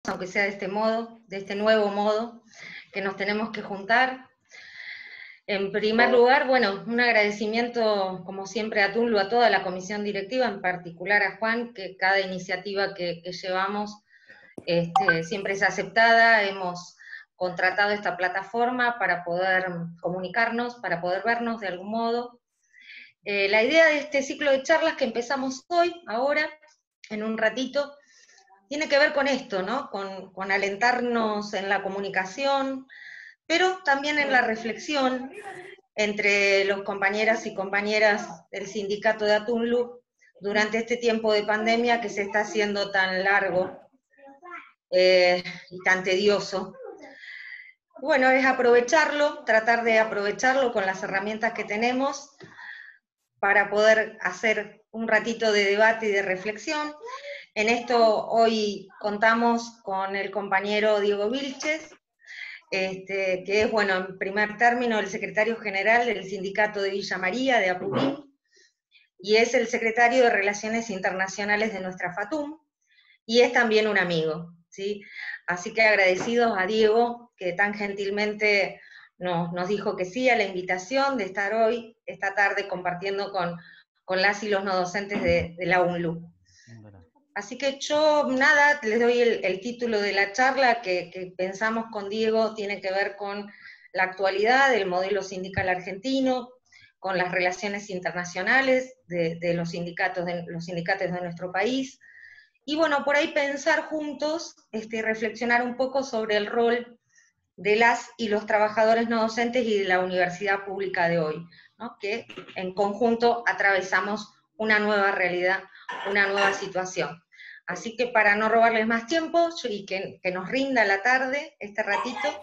aunque sea de este modo, de este nuevo modo, que nos tenemos que juntar. En primer lugar, bueno, un agradecimiento, como siempre, a Tunlu, a toda la comisión directiva, en particular a Juan, que cada iniciativa que llevamos siempre es aceptada. Hemos contratado esta plataforma para poder comunicarnos, para poder vernos de algún modo. La idea de este ciclo de charlas que empezamos hoy, ahora, en un ratito, tiene que ver con esto, ¿no? Con alentarnos en la comunicación, pero también en la reflexión entre los compañeras y compañeras del sindicato de Atunlu durante este tiempo de pandemia que se está haciendo tan largo y tan tedioso. Bueno, es aprovecharlo, tratar de aprovecharlo con las herramientas que tenemos para poder hacer un ratito de debate y de reflexión. En esto hoy contamos con el compañero Diego Vilches, que es, bueno, en primer término, el secretario general del sindicato de Villa María, de Apurín, y es el secretario de Relaciones Internacionales de nuestra FATUM, y es también un amigo, ¿sí? Así que agradecidos a Diego, que tan gentilmente nos dijo que sí a la invitación de estar hoy, esta tarde, compartiendo con las y los no docentes de la UNLU. Así que yo, nada, les doy el título de la charla que pensamos con Diego, tiene que ver con la actualidad del modelo sindical argentino, con las relaciones internacionales de los sindicatos de nuestro país, y bueno, por ahí pensar juntos, reflexionar un poco sobre el rol de las y los trabajadores no docentes y de la universidad pública de hoy, ¿no? Que en conjunto atravesamos una nueva realidad, una nueva situación. Así que para no robarles más tiempo y que nos rinda la tarde, este ratito,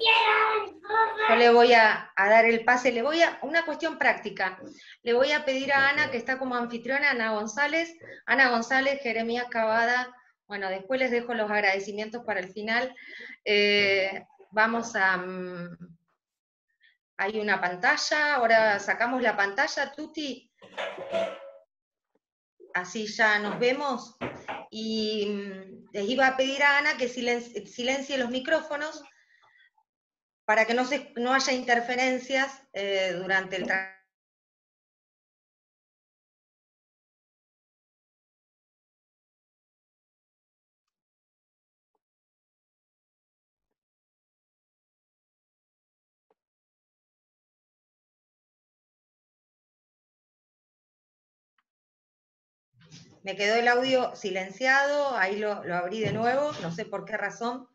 yo le voy a dar el pase, una cuestión práctica, le voy a pedir a Ana, que está como anfitriona, Ana González, Jeremías Cavada, bueno, después les dejo los agradecimientos para el final. Vamos a... hay una pantalla, ahora sacamos la pantalla, Tuti, así ya nos vemos, y les iba a pedir a Ana que silencie los micrófonos para que no haya interferencias durante el trabajo. Me quedó el audio silenciado, ahí lo abrí de nuevo, no sé por qué razón.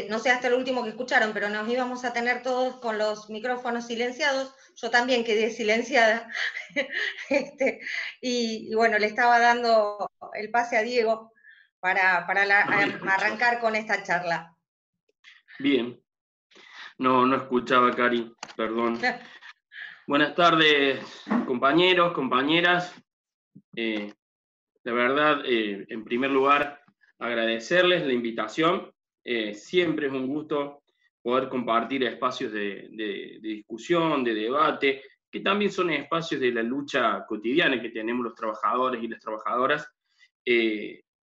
No sé hasta lo último que escucharon, pero nos íbamos a tener todos con los micrófonos silenciados. Yo también quedé silenciada. Y bueno, le estaba dando el pase a Diego para arrancar con esta charla. Bien. No escuchaba, Cari, perdón. Buenas tardes, compañeros, compañeras. La verdad, en primer lugar, agradecerles la invitación. Siempre es un gusto poder compartir espacios de discusión, de debate, que también son espacios de la lucha cotidiana que tenemos los trabajadores y las trabajadoras.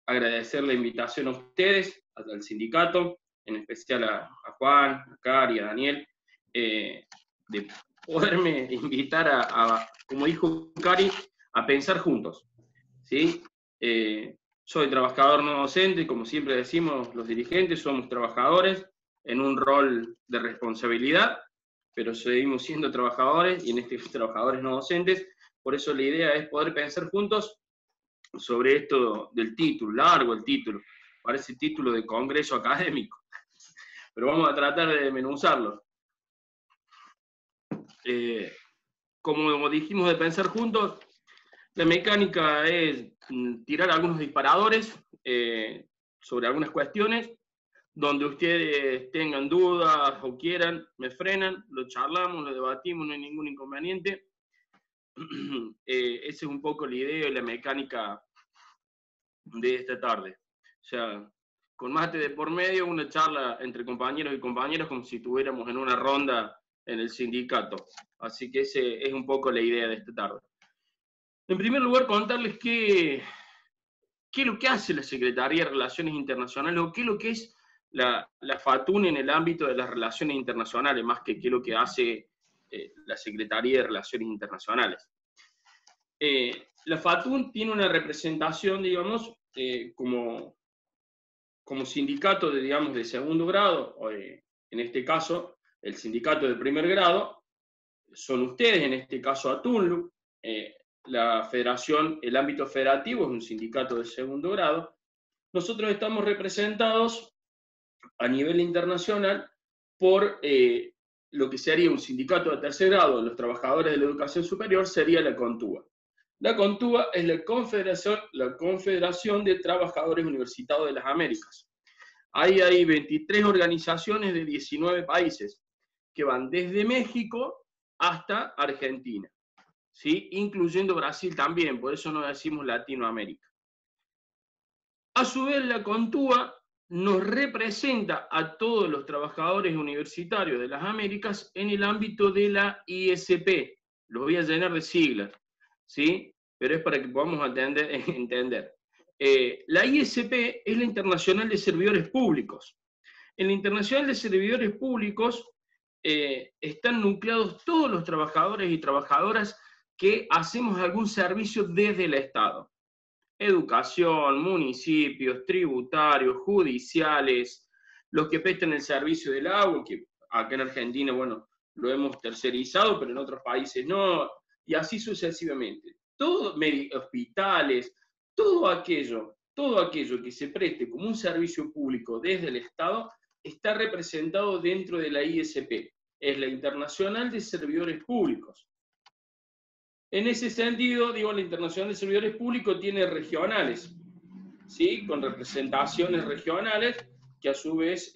Agradecer la invitación a ustedes, al sindicato, en especial a Juan, a Cari, a Daniel, de poderme invitar como dijo Cari, a pensar juntos. ¿Sí? Soy trabajador no docente, como siempre decimos los dirigentes, somos trabajadores en un rol de responsabilidad, pero seguimos siendo trabajadores, y en este caso trabajadores no docentes. Por eso la idea es poder pensar juntos sobre esto del título, largo el título, parece título de congreso académico, pero vamos a tratar de desmenuzarlo. Como dijimos de pensar juntos, la mecánica es tirar algunos disparadores sobre algunas cuestiones, donde ustedes tengan dudas o quieran, me frenan, lo charlamos, lo debatimos, no hay ningún inconveniente. Esa es un poco la idea y la mecánica de esta tarde. O sea, con mate de por medio, una charla entre compañeros y compañeras como si estuviéramos en una ronda en el sindicato. Así que esa es un poco la idea de esta tarde. En primer lugar, contarles que qué es lo que hace la Secretaría de Relaciones Internacionales o qué es lo que es la FATUN en el ámbito de las relaciones internacionales, más que qué es lo que hace la Secretaría de Relaciones Internacionales. La FATUN tiene una representación, digamos, como sindicato de, digamos, de segundo grado, o en este caso, el sindicato de primer grado, son ustedes, en este caso ATUNLU, la federación, el ámbito federativo es un sindicato de segundo grado. Nosotros estamos representados a nivel internacional por lo que sería un sindicato de tercer grado de los trabajadores de la educación superior, sería la CONTUBA. La CONTUBA es la Confederación de Trabajadores Universitarios de las Américas. Ahí hay 23 organizaciones de 19 países, que van desde México hasta Argentina, ¿sí? Incluyendo Brasil también, por eso no decimos Latinoamérica. A su vez, la CONTUBA nos representa a todos los trabajadores universitarios de las Américas en el ámbito de la ISP. Lo voy a llenar de siglas, ¿sí? Pero es para que podamos entender. La ISP es la Internacional de Servidores Públicos. En la Internacional de Servidores Públicos están nucleados todos los trabajadores y trabajadoras que hacemos algún servicio desde el Estado. Educación, municipios, tributarios, judiciales, los que prestan el servicio del agua, que acá en Argentina, bueno, lo hemos tercerizado, pero en otros países no, y así sucesivamente. Todo, hospitales, todo aquello que se preste como un servicio público desde el Estado, está representado dentro de la ISP, es la Internacional de Servidores Públicos. En ese sentido, digo, la Internacional de Servidores Públicos tiene regionales, ¿sí? Con representaciones regionales, que a su vez,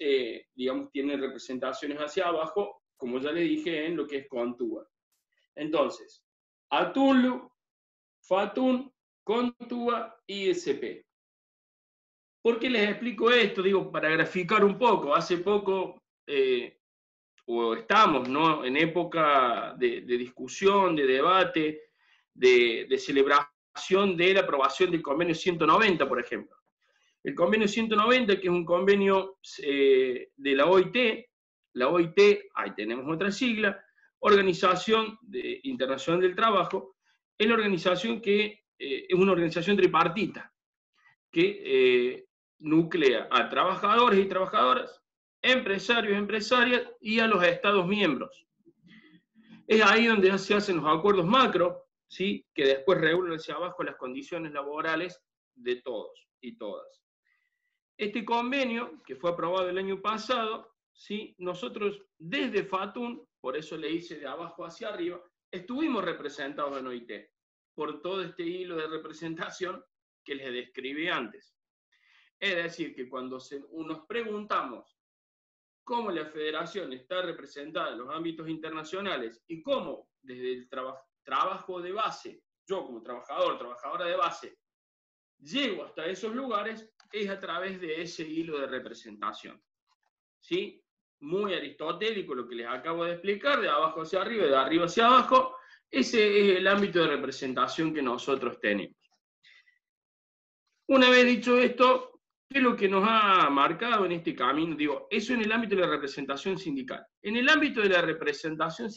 digamos, tienen representaciones hacia abajo, como ya le dije, en lo que es CONTUBA. Entonces, ATUNLU, FATUN, CONTUBA, ISP. ¿Por qué les explico esto? Digo, para graficar un poco. Hace poco, o estamos, ¿no?, en época de discusión, de debate, de celebración de la aprobación del convenio 190, por ejemplo. El convenio 190, que es un convenio de la OIT, ahí tenemos otra sigla, Organización Internacional del Trabajo, es la organización que es una organización tripartita, que nuclea a trabajadores y trabajadoras, empresarios y empresarias, y a los Estados miembros. Es ahí donde se hacen los acuerdos macro, ¿sí?, que después regulan hacia abajo las condiciones laborales de todos y todas. Este convenio, que fue aprobado el año pasado, ¿sí?, nosotros desde FATUN, por eso le hice de abajo hacia arriba, estuvimos representados en OIT, por todo este hilo de representación que les describí antes. Es decir, que cuando nos preguntamos cómo la federación está representada en los ámbitos internacionales y cómo desde el trabajo de base, yo como trabajadora de base, llego hasta esos lugares, es a través de ese hilo de representación. ¿Sí? Muy aristotélico lo que les acabo de explicar, de abajo hacia arriba, de arriba hacia abajo. Ese es el ámbito de representación que nosotros tenemos. Una vez dicho esto, ¿qué es lo que nos ha marcado en este camino? Digo, eso en el ámbito de la representación sindical. En el ámbito de la representación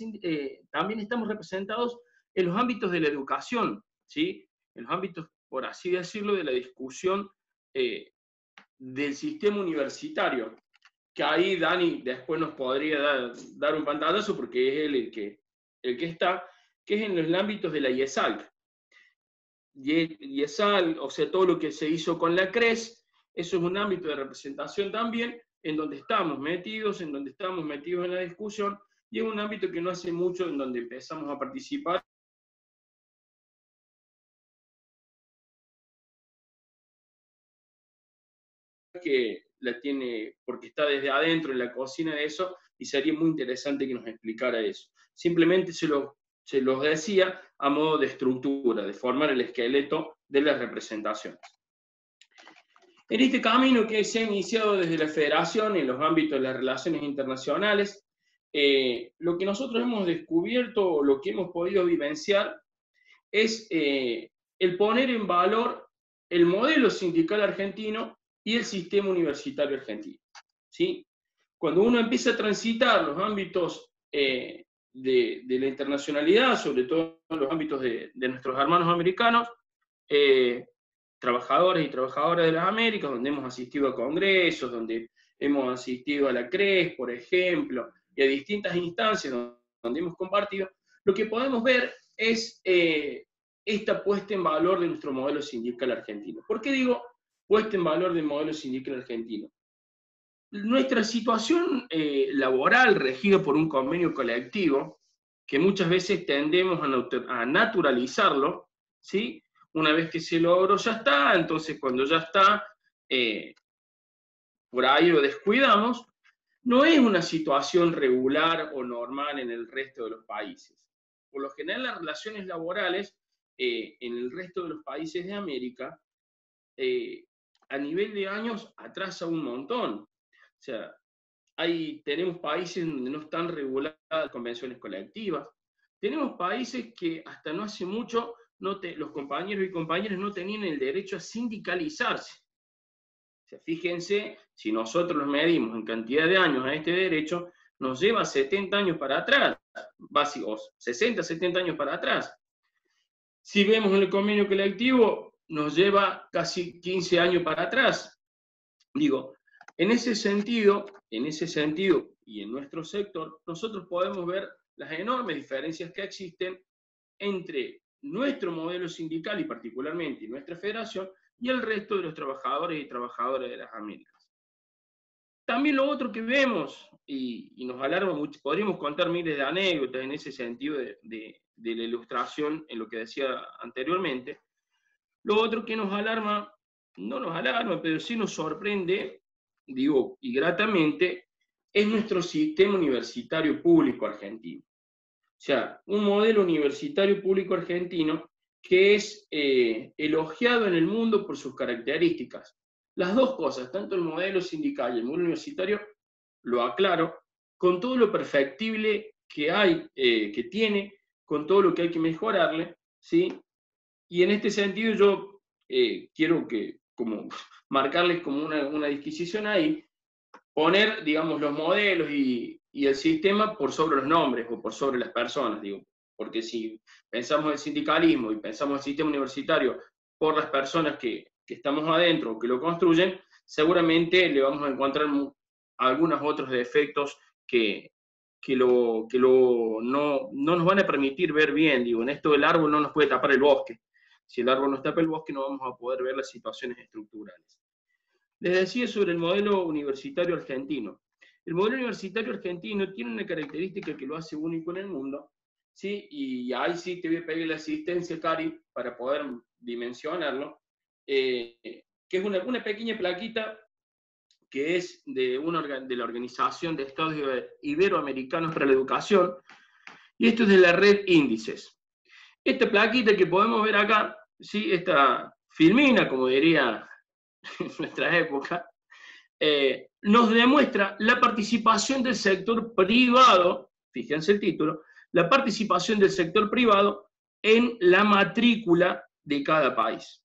también estamos representados en los ámbitos de la educación, ¿sí? En los ámbitos, por así decirlo, de la discusión del sistema universitario, que ahí Dani después nos podría dar un pantallazo, porque es él el que está, que es en los ámbitos de la IESALC. IESALC, o sea, todo lo que se hizo con la CRES, eso es un ámbito de representación también, en donde estamos metidos en la discusión, y es un ámbito que no hace mucho en donde empezamos a participar. Que la tiene, porque está desde adentro en la cocina de eso, y sería muy interesante que nos explicara eso. Simplemente se los decía a modo de estructura, de formar el esqueleto de las representaciones. En este camino que se ha iniciado desde la federación en los ámbitos de las relaciones internacionales, lo que nosotros hemos descubierto, lo que hemos podido vivenciar, es el poner en valor el modelo sindical argentino y el sistema universitario argentino, ¿sí? Cuando uno empieza a transitar los ámbitos de la internacionalidad, sobre todo en los ámbitos de nuestros hermanos americanos, trabajadores y trabajadoras de las Américas, donde hemos asistido a congresos, donde hemos asistido a la CRES, por ejemplo, y a distintas instancias donde hemos compartido, lo que podemos ver es esta puesta en valor de nuestro modelo sindical argentino. ¿Por qué digo puesta en valor del modelo sindical argentino? Nuestra situación laboral, regida por un convenio colectivo, que muchas veces tendemos a naturalizarlo, ¿sí? Una vez que se logró, ya está, entonces cuando ya está, por ahí lo descuidamos, no es una situación regular o normal en el resto de los países. Por lo general, las relaciones laborales en el resto de los países de América, a nivel de años, atrasa un montón. O sea, tenemos países donde no están reguladas las convenciones colectivas. Tenemos países que hasta no hace mucho los compañeros y compañeras no tenían el derecho a sindicalizarse. O sea, fíjense, si nosotros los medimos en cantidad de años a este derecho, nos lleva 70 años para atrás, básicos, 60, 70 años para atrás. Si vemos en el convenio colectivo, nos lleva casi 15 años para atrás. Digo, en ese sentido y en nuestro sector, nosotros podemos ver las enormes diferencias que existen entre nuestro modelo sindical y particularmente nuestra federación y el resto de los trabajadores y trabajadoras de las Américas. También lo otro que vemos, y nos alarma mucho, podríamos contar miles de anécdotas en ese sentido de la ilustración en lo que decía anteriormente, lo otro que nos alarma, no nos alarma, pero sí nos sorprende, digo, y gratamente, es nuestro sistema universitario público argentino. O sea, un modelo universitario público argentino que es elogiado en el mundo por sus características. Las dos cosas, tanto el modelo sindical y el modelo universitario, lo aclaro, con todo lo perfectible que hay, que tiene, con todo lo que hay que mejorarle, ¿sí? Y en este sentido yo quiero marcarles como una disquisición ahí, poner, digamos, los modelos y el sistema por sobre los nombres o por sobre las personas, digo, porque si pensamos el sindicalismo y pensamos el sistema universitario por las personas que estamos adentro o que lo construyen, seguramente le vamos a encontrar algunos otros defectos que no nos van a permitir ver bien, digo, en esto el árbol no nos puede tapar el bosque. Si el árbol nos tapa el bosque no vamos a poder ver las situaciones estructurales. Les decía sobre el modelo universitario argentino. El modelo universitario argentino tiene una característica que lo hace único en el mundo, ¿sí? Y ahí sí te voy a pedir la asistencia, Cari, para poder dimensionarlo, que es una pequeña plaquita que es de la Organización de Estados Iberoamericanos para la Educación, y esto es de la red Índices. Esta plaquita que podemos ver acá, ¿sí? Esta filmina, como diría en nuestra época, nos demuestra la participación del sector privado, fíjense el título, la participación del sector privado en la matrícula de cada país.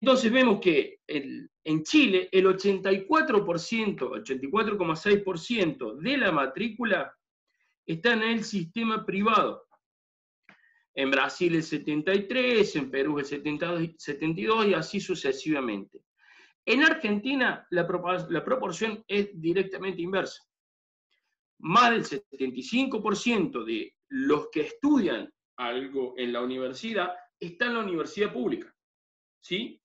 Entonces vemos que en Chile el 84,6% de la matrícula está en el sistema privado. En Brasil el 73%, en Perú el 72% y así sucesivamente. En Argentina la proporción es directamente inversa. Más del 75% de los que estudian algo en la universidad está en la universidad pública. ¿Sí?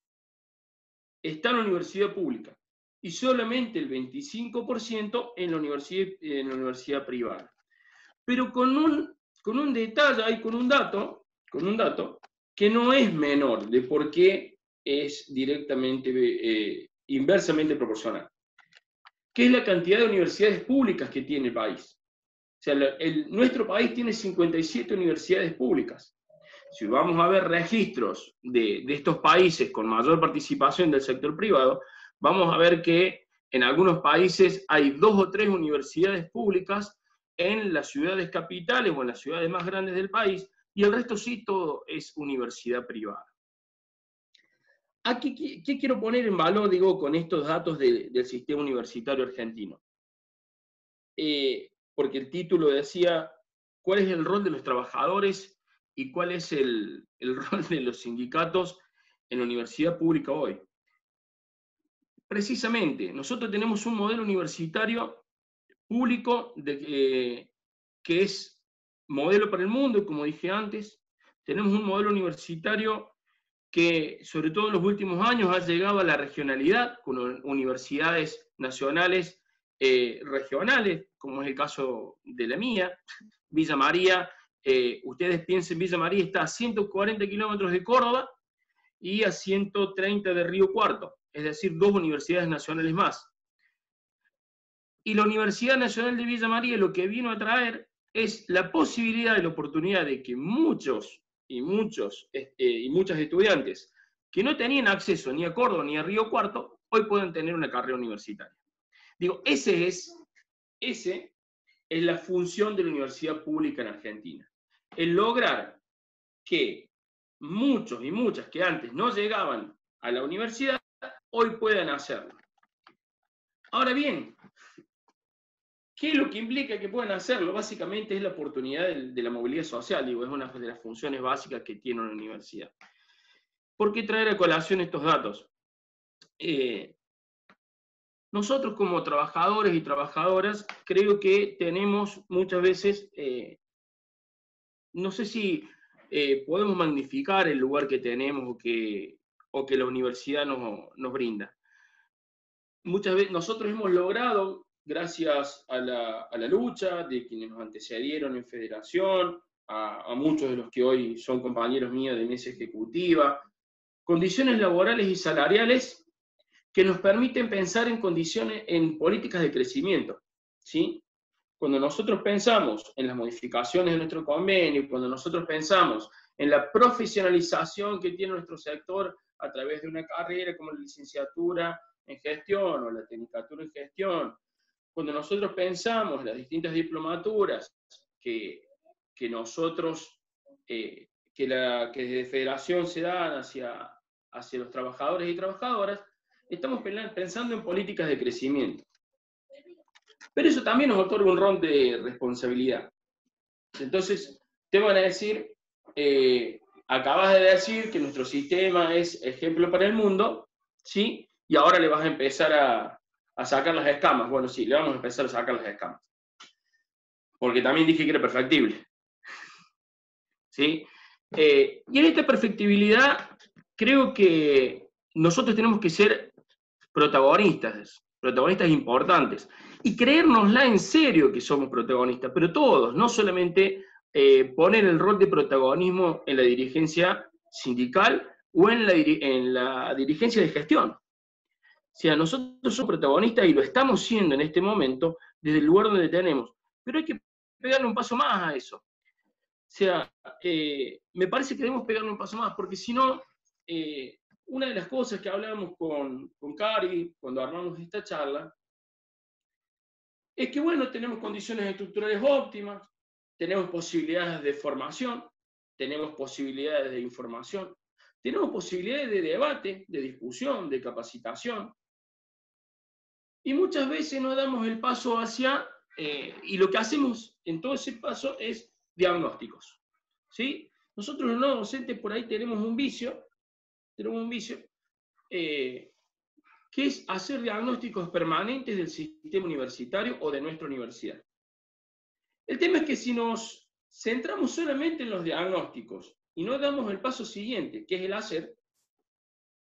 Está en la universidad pública. Y solamente el 25% en la universidad privada. Pero con un detalle, con un dato que no es menor de por qué es directamente, inversamente proporcional, que es la cantidad de universidades públicas que tiene el país. O sea, nuestro país tiene 57 universidades públicas. Si vamos a ver registros de estos países con mayor participación del sector privado, vamos a ver que en algunos países hay 2 o 3 universidades públicas en las ciudades capitales o en las ciudades más grandes del país, y el resto sí todo es universidad privada. ¿Qué quiero poner en valor, digo, con estos datos del sistema universitario argentino? Porque el título decía, ¿cuál es el rol de los trabajadores y cuál es el rol de los sindicatos en la universidad pública hoy? Precisamente, nosotros tenemos un modelo universitario público que es modelo para el mundo, y como dije antes, tenemos un modelo universitario que, sobre todo en los últimos años, ha llegado a la regionalidad, con universidades nacionales regionales, como es el caso de la mía, Villa María. Ustedes piensen, Villa María está a 140 kilómetros de Córdoba y a 130 de Río Cuarto, es decir, 2 universidades nacionales más. Y la Universidad Nacional de Villa María lo que vino a traer es la posibilidad y la oportunidad de que muchos y muchas estudiantes que no tenían acceso ni a Córdoba ni a Río Cuarto, hoy pueden tener una carrera universitaria. Digo, esa es la función de la universidad pública en Argentina. El lograr que muchos y muchas que antes no llegaban a la universidad, hoy puedan hacerlo. Ahora bien, ¿qué es lo que implica que puedan hacerlo? Básicamente es la oportunidad de la movilidad social, digo, es una de las funciones básicas que tiene una universidad. ¿Por qué traer a colación estos datos? Nosotros como trabajadores y trabajadoras creo que tenemos muchas veces, no sé si podemos magnificar el lugar que tenemos o que la universidad nos brinda. Muchas veces nosotros hemos logrado, gracias a la lucha de quienes nos antecedieron en federación, a muchos de los que hoy son compañeros míos de mesa ejecutiva, condiciones laborales y salariales que nos permiten pensar en políticas de crecimiento, ¿sí? Cuando nosotros pensamos en las modificaciones de nuestro convenio, cuando nosotros pensamos en la profesionalización que tiene nuestro sector a través de una carrera como la licenciatura en gestión o la tecnicatura en gestión, cuando nosotros pensamos en las distintas diplomaturas que nosotros, que desde Federación se dan hacia los trabajadores y trabajadoras, estamos pensando en políticas de crecimiento. Pero eso también nos otorga un rol de responsabilidad. Entonces, te van a decir, acabas de decir que nuestro sistema es ejemplo para el mundo, ¿sí? Y ahora le vas a empezar a sacar las escamas. Bueno, sí, le vamos a empezar a sacar las escamas. Porque también dije que era perfectible. ¿Sí? Y en esta perfectibilidad, creo que nosotros tenemos que ser protagonistas importantes, y creérnosla en serio que somos protagonistas, pero todos, no solamente poner el rol de protagonismo en la dirigencia sindical o en la dirigencia de gestión. O sea, nosotros somos protagonistas y lo estamos siendo en este momento desde el lugar donde tenemos, pero hay que pegarle un paso más a eso. O sea, me parece que debemos pegarle un paso más, porque si no, una de las cosas que hablábamos con Cari cuando armamos esta charla, es que, bueno, tenemos condiciones estructurales óptimas, tenemos posibilidades de formación, tenemos posibilidades de información, tenemos posibilidades de debate, de discusión, de capacitación, y muchas veces no damos el paso hacia, y lo que hacemos en todo ese paso es diagnósticos, ¿sí? Nosotros los no docentes por ahí tenemos un vicio, que es hacer diagnósticos permanentes del sistema universitario o de nuestra universidad. El tema es que si nos centramos solamente en los diagnósticos y no damos el paso siguiente, que es el hacer,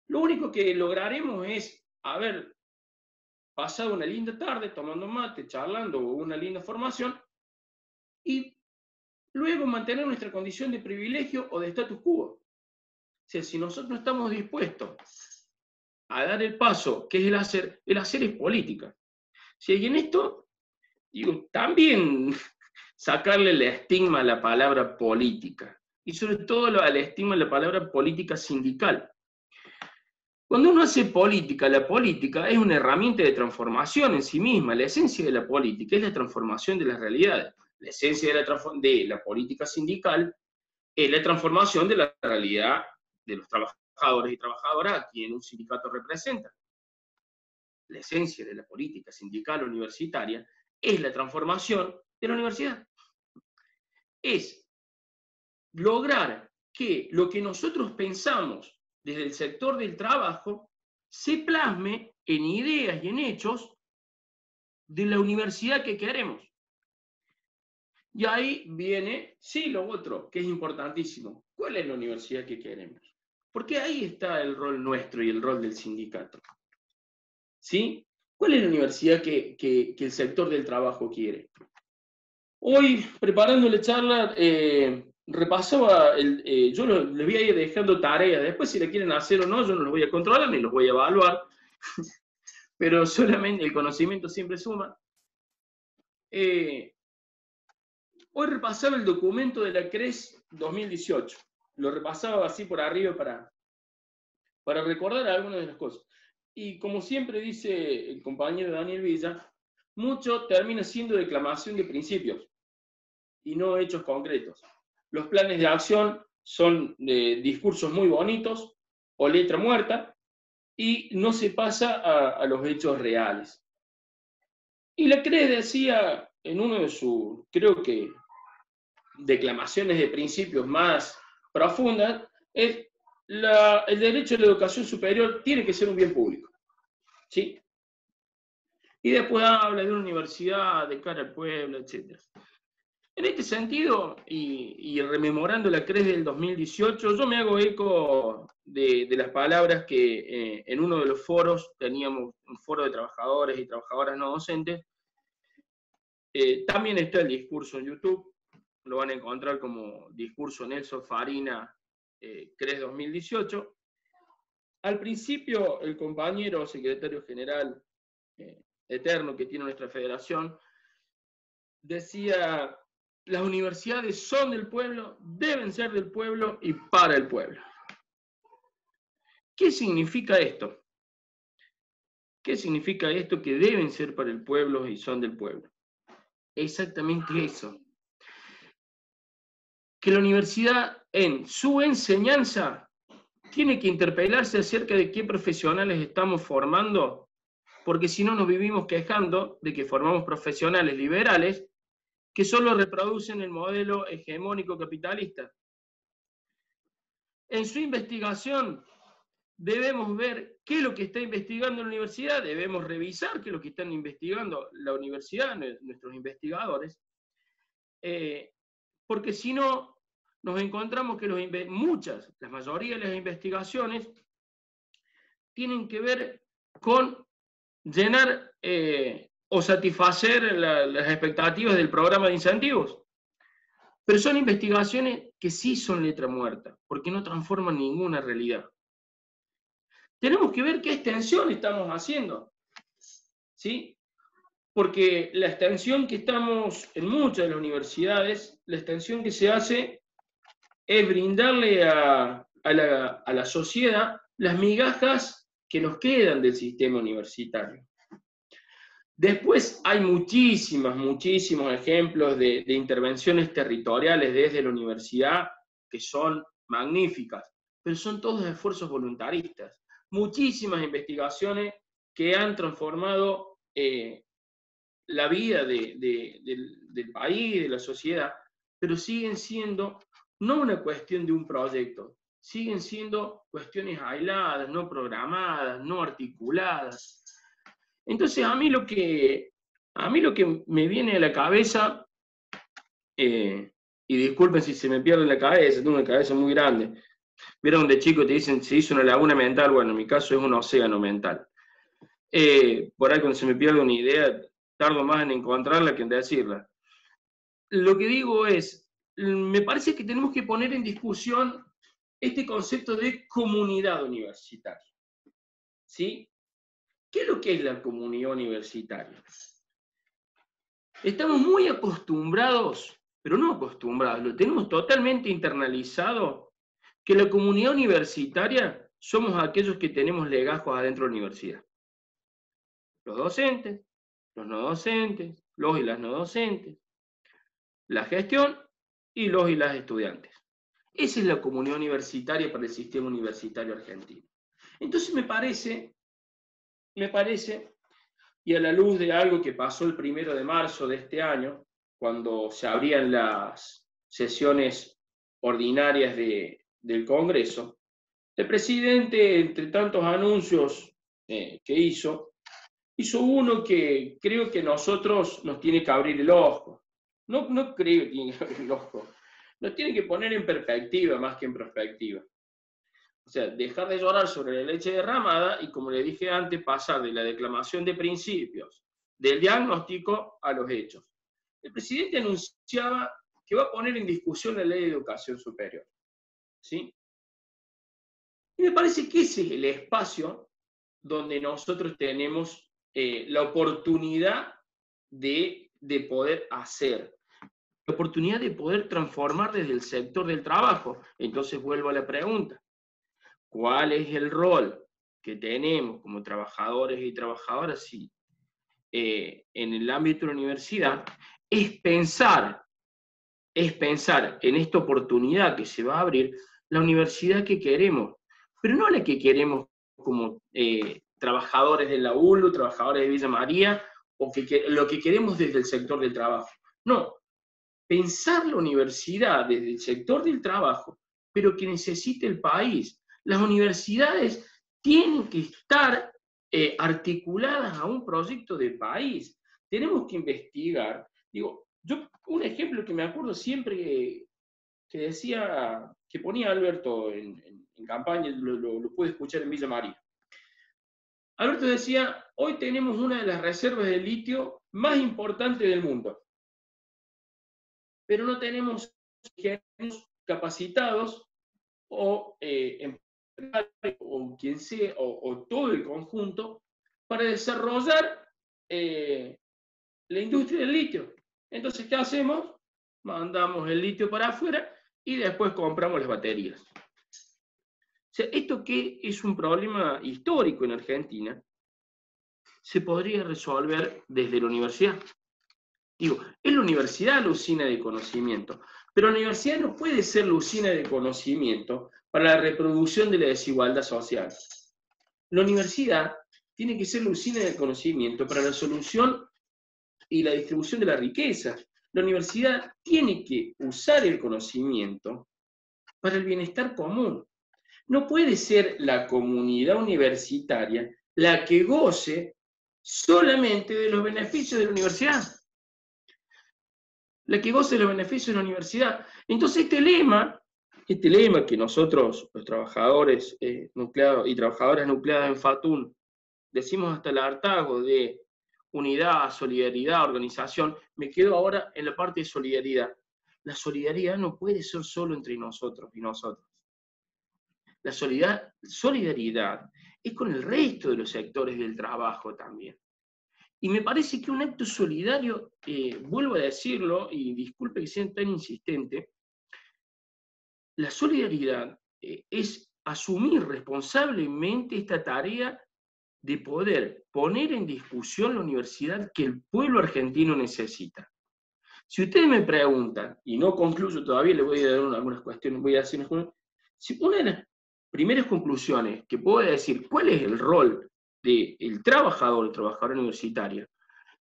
lo único que lograremos es haber pasado una linda tarde tomando mate, charlando o una linda formación, y luego mantener nuestra condición de privilegio o de status quo. O sea, si nosotros no estamos dispuestos a dar el paso, que es el hacer es política. Si hay en esto, digo, también sacarle el estigma a la palabra política, y sobre todo al estigma a la palabra política sindical. Cuando uno hace política, la política es una herramienta de transformación en sí misma. La esencia de la política es la transformación de las realidades. La esencia de la política sindical es la transformación de la realidad de los trabajadores trabajadores y trabajadoras a quien un sindicato representa. La esencia de la política sindical universitaria es la transformación de la universidad. Es lograr que lo que nosotros pensamos desde el sector del trabajo se plasme en ideas y en hechos de la universidad que queremos. Y ahí viene, sí, lo otro, que es importantísimo. ¿Cuál es la universidad que queremos? Porque ahí está el rol nuestro y el rol del sindicato. ¿Sí? ¿Cuál es la universidad que el sector del trabajo quiere? Hoy, preparando la charla, repasaba, yo les voy a ir dejando tareas, después si la quieren hacer o no, yo no los voy a controlar ni los voy a evaluar, pero solamente el conocimiento siempre suma. Hoy repasaba el documento de la CRES 2018, lo repasaba así por arriba para recordar algunas de las cosas. Y como siempre dice el compañero Daniel Villa, mucho termina siendo declamación de principios y no hechos concretos. Los planes de acción son discursos muy bonitos o letra muerta y no se pasa a los hechos reales. Y la CRES decía en uno de sus, creo que, declamaciones de principios más profundas, es el derecho a la educación superior tiene que ser un bien público. ¿Sí? Y después habla de una universidad de cara al pueblo, etc. En este sentido, y rememorando la CRES del 2018, yo me hago eco de las palabras que en uno de los foros, teníamos un foro de trabajadores y trabajadoras no docentes, también está el discurso en YouTube, lo van a encontrar como discurso Nelson Farina, CRES 2018. Al principio, el compañero secretario general eterno que tiene nuestra federación decía: las universidades son del pueblo, deben ser del pueblo y para el pueblo. ¿Qué significa esto? ¿Qué significa esto que deben ser para el pueblo y son del pueblo? Exactamente eso. Que la universidad en su enseñanza tiene que interpelarse acerca de qué profesionales estamos formando, porque si no nos vivimos quejando de que formamos profesionales liberales que solo reproducen el modelo hegemónico capitalista. En su investigación debemos ver qué es lo que está investigando la universidad, debemos revisar qué es lo que están investigando la universidad, nuestros investigadores, porque si no, nos encontramos que la mayoría de las investigaciones tienen que ver con llenar o satisfacer las expectativas del programa de incentivos. Pero son investigaciones que sí son letra muerta, porque no transforman ninguna realidad. Tenemos que ver qué extensión estamos haciendo, ¿sí? Porque la extensión que estamos en muchas de las universidades, la extensión que se hace es brindarle a la sociedad las migajas que nos quedan del sistema universitario. Después hay muchísimos ejemplos de intervenciones territoriales desde la universidad que son magníficas, pero son todos esfuerzos voluntaristas. Muchísimas investigaciones que han transformado la vida del país, de la sociedad, pero siguen siendo no una cuestión de un proyecto, siguen siendo cuestiones aisladas, no programadas, no articuladas. Entonces a mí lo que me viene a la cabeza, y disculpen si se me pierde la cabeza, tengo una cabeza muy grande. Vieron de chico te dicen se hizo una laguna mental, bueno, en mi caso es un océano mental. Por ahí cuando se me pierde una idea, tardo más en encontrarla que en decirla. Lo que digo es, me parece que tenemos que poner en discusión este concepto de comunidad universitaria. ¿Sí? ¿Qué es lo que es la comunidad universitaria? Estamos muy acostumbrados, pero no acostumbrados, lo tenemos totalmente internalizado, que la comunidad universitaria somos aquellos que tenemos legajos adentro de la universidad. Los docentes, los no docentes, los y las no docentes, la gestión y los y las estudiantes. Esa es la comunidad universitaria para el sistema universitario argentino. Entonces me parece, y a la luz de algo que pasó el 1 de marzo de este año, cuando se abrían las sesiones ordinarias del Congreso, el presidente, entre tantos anuncios que hizo uno que creo que nosotros nos tiene que abrir el ojo. No creo que tiene que abrir el ojo. Nos tiene que poner en perspectiva más que en perspectiva. O sea, dejar de llorar sobre la leche derramada y, como le dije antes, pasar de la declamación de principios, del diagnóstico a los hechos. El presidente anunciaba que va a poner en discusión la ley de educación superior. ¿Sí? Y me parece que ese es el espacio donde nosotros tenemos la oportunidad de poder hacer, la oportunidad de poder transformar desde el sector del trabajo. Entonces vuelvo a la pregunta, ¿cuál es el rol que tenemos como trabajadores y trabajadoras en el ámbito de la universidad? Es pensar en esta oportunidad que se va a abrir, la universidad que queremos, pero no la que queremos como trabajadores de la ULU, trabajadores de Villa María, o lo que queremos desde el sector del trabajo. No, pensar la universidad desde el sector del trabajo, pero que necesite el país. Las universidades tienen que estar articuladas a un proyecto de país. Tenemos que investigar. Digo, un ejemplo que me acuerdo siempre que decía, que ponía Alberto en campaña, lo pude escuchar en Villa María. Alberto decía, hoy tenemos una de las reservas de litio más importantes del mundo, pero no tenemos ingenieros capacitados o quien sea, o todo el conjunto, para desarrollar la industria del litio. Entonces, ¿qué hacemos? Mandamos el litio para afuera y después compramos las baterías. O sea, esto que es un problema histórico en Argentina, se podría resolver desde la universidad. Digo, es la universidad la usina de conocimiento, pero la universidad no puede ser la usina de conocimiento para la reproducción de la desigualdad social. La universidad tiene que ser la usina de conocimiento para la solución y la distribución de la riqueza. La universidad tiene que usar el conocimiento para el bienestar común. No puede ser la comunidad universitaria la que goce solamente de los beneficios de la universidad. La que goce de los beneficios de la universidad. Entonces este lema que nosotros, los trabajadores nucleados y trabajadoras nucleadas en FATUN, decimos hasta el hartazgo de unidad, solidaridad, organización, me quedo ahora en la parte de solidaridad. La solidaridad no puede ser solo entre nosotros y nosotros. La solidaridad es con el resto de los sectores del trabajo también. Y me parece que un acto solidario, vuelvo a decirlo, y disculpe que sea tan insistente, la solidaridad es asumir responsablemente esta tarea de poder poner en discusión la universidad que el pueblo argentino necesita. Si ustedes me preguntan, y no concluyo todavía, les voy a dar algunas cuestiones, voy a decir una de las primeras conclusiones que puedo decir cuál es el rol del trabajadora universitaria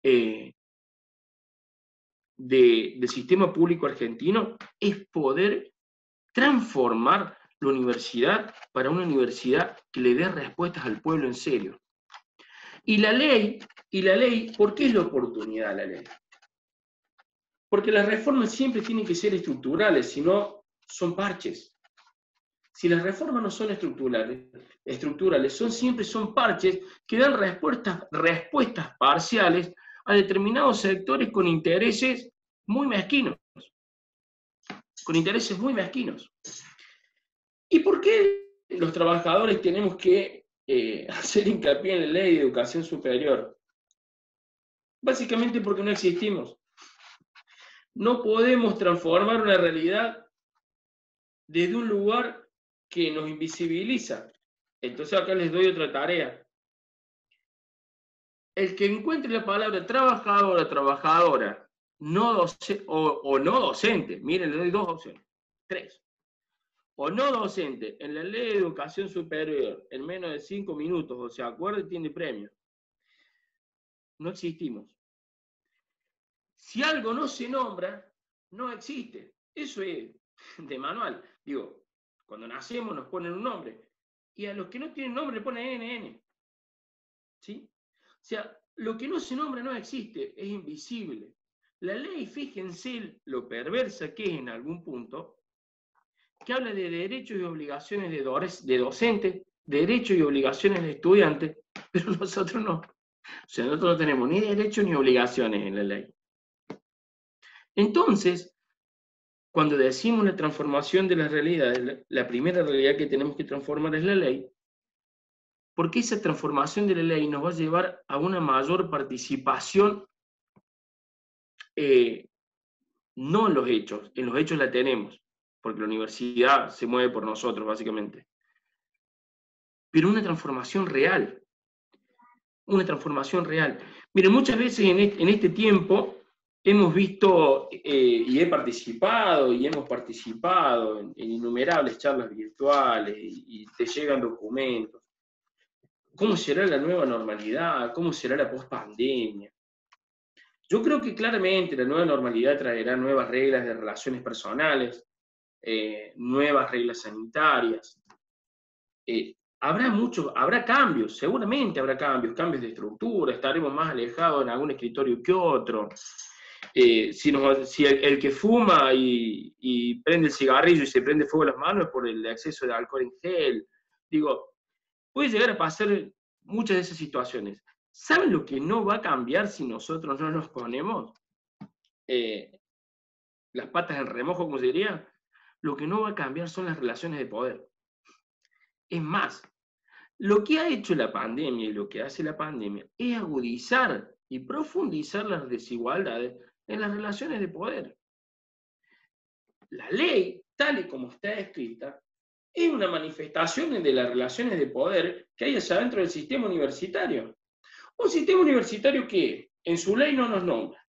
del sistema público argentino, es poder transformar la universidad para una universidad que le dé respuestas al pueblo en serio. Y la ley, ¿por qué es la oportunidad la ley? Porque las reformas siempre tienen que ser estructurales, si no son parches. Si las reformas no son estructurales, son parches que dan respuestas parciales a determinados sectores con intereses muy mezquinos. ¿Y por qué los trabajadores tenemos que hacer hincapié en la ley de educación superior? Básicamente porque no existimos. No podemos transformar una realidad desde un lugar que nos invisibiliza. Entonces acá les doy otra tarea. El que encuentre la palabra trabajadora, no docente, miren, le doy 2 opciones, 3. o no docente en la ley de educación superior en menos de 5 minutos o se acuerde, tiene premio. No existimos. Si algo no se nombra, no existe. Eso es de manual. Digo, cuando nacemos nos ponen un nombre. Y a los que no tienen nombre le ponen NN. ¿Sí? O sea, lo que no se nombra no existe, es invisible. La ley, fíjense lo perversa que es en algún punto, que habla de derechos y obligaciones de docentes, derechos y obligaciones de estudiantes, pero nosotros no. O sea, nosotros no tenemos ni derechos ni obligaciones en la ley. Entonces, cuando decimos la transformación de las realidades, la primera realidad que tenemos que transformar es la ley, porque esa transformación de la ley nos va a llevar a una mayor participación, no en los hechos la tenemos, porque la universidad se mueve por nosotros, básicamente, pero una transformación real, Miren, muchas veces en este tiempo hemos visto y hemos participado en innumerables charlas virtuales y te llegan documentos. ¿Cómo será la nueva normalidad? ¿Cómo será la pospandemia? Yo creo que claramente la nueva normalidad traerá nuevas reglas de relaciones personales, nuevas reglas sanitarias. Habrá cambios, seguramente habrá cambios de estructura, estaremos más alejados en algún escritorio que otro. Si el que fuma y prende el cigarrillo y se prende fuego las manos es por el exceso de alcohol en gel. Digo, puede llegar a pasar muchas de esas situaciones. ¿Saben lo que no va a cambiar si nosotros no nos ponemos las patas en remojo, como se diría? Lo que no va a cambiar son las relaciones de poder. Es más, lo que ha hecho la pandemia y lo que hace la pandemia es agudizar y profundizar las desigualdades en las relaciones de poder. La ley, tal y como está escrita, es una manifestación de las relaciones de poder que hay allá dentro del sistema universitario. Un sistema universitario que en su ley no nos nombra.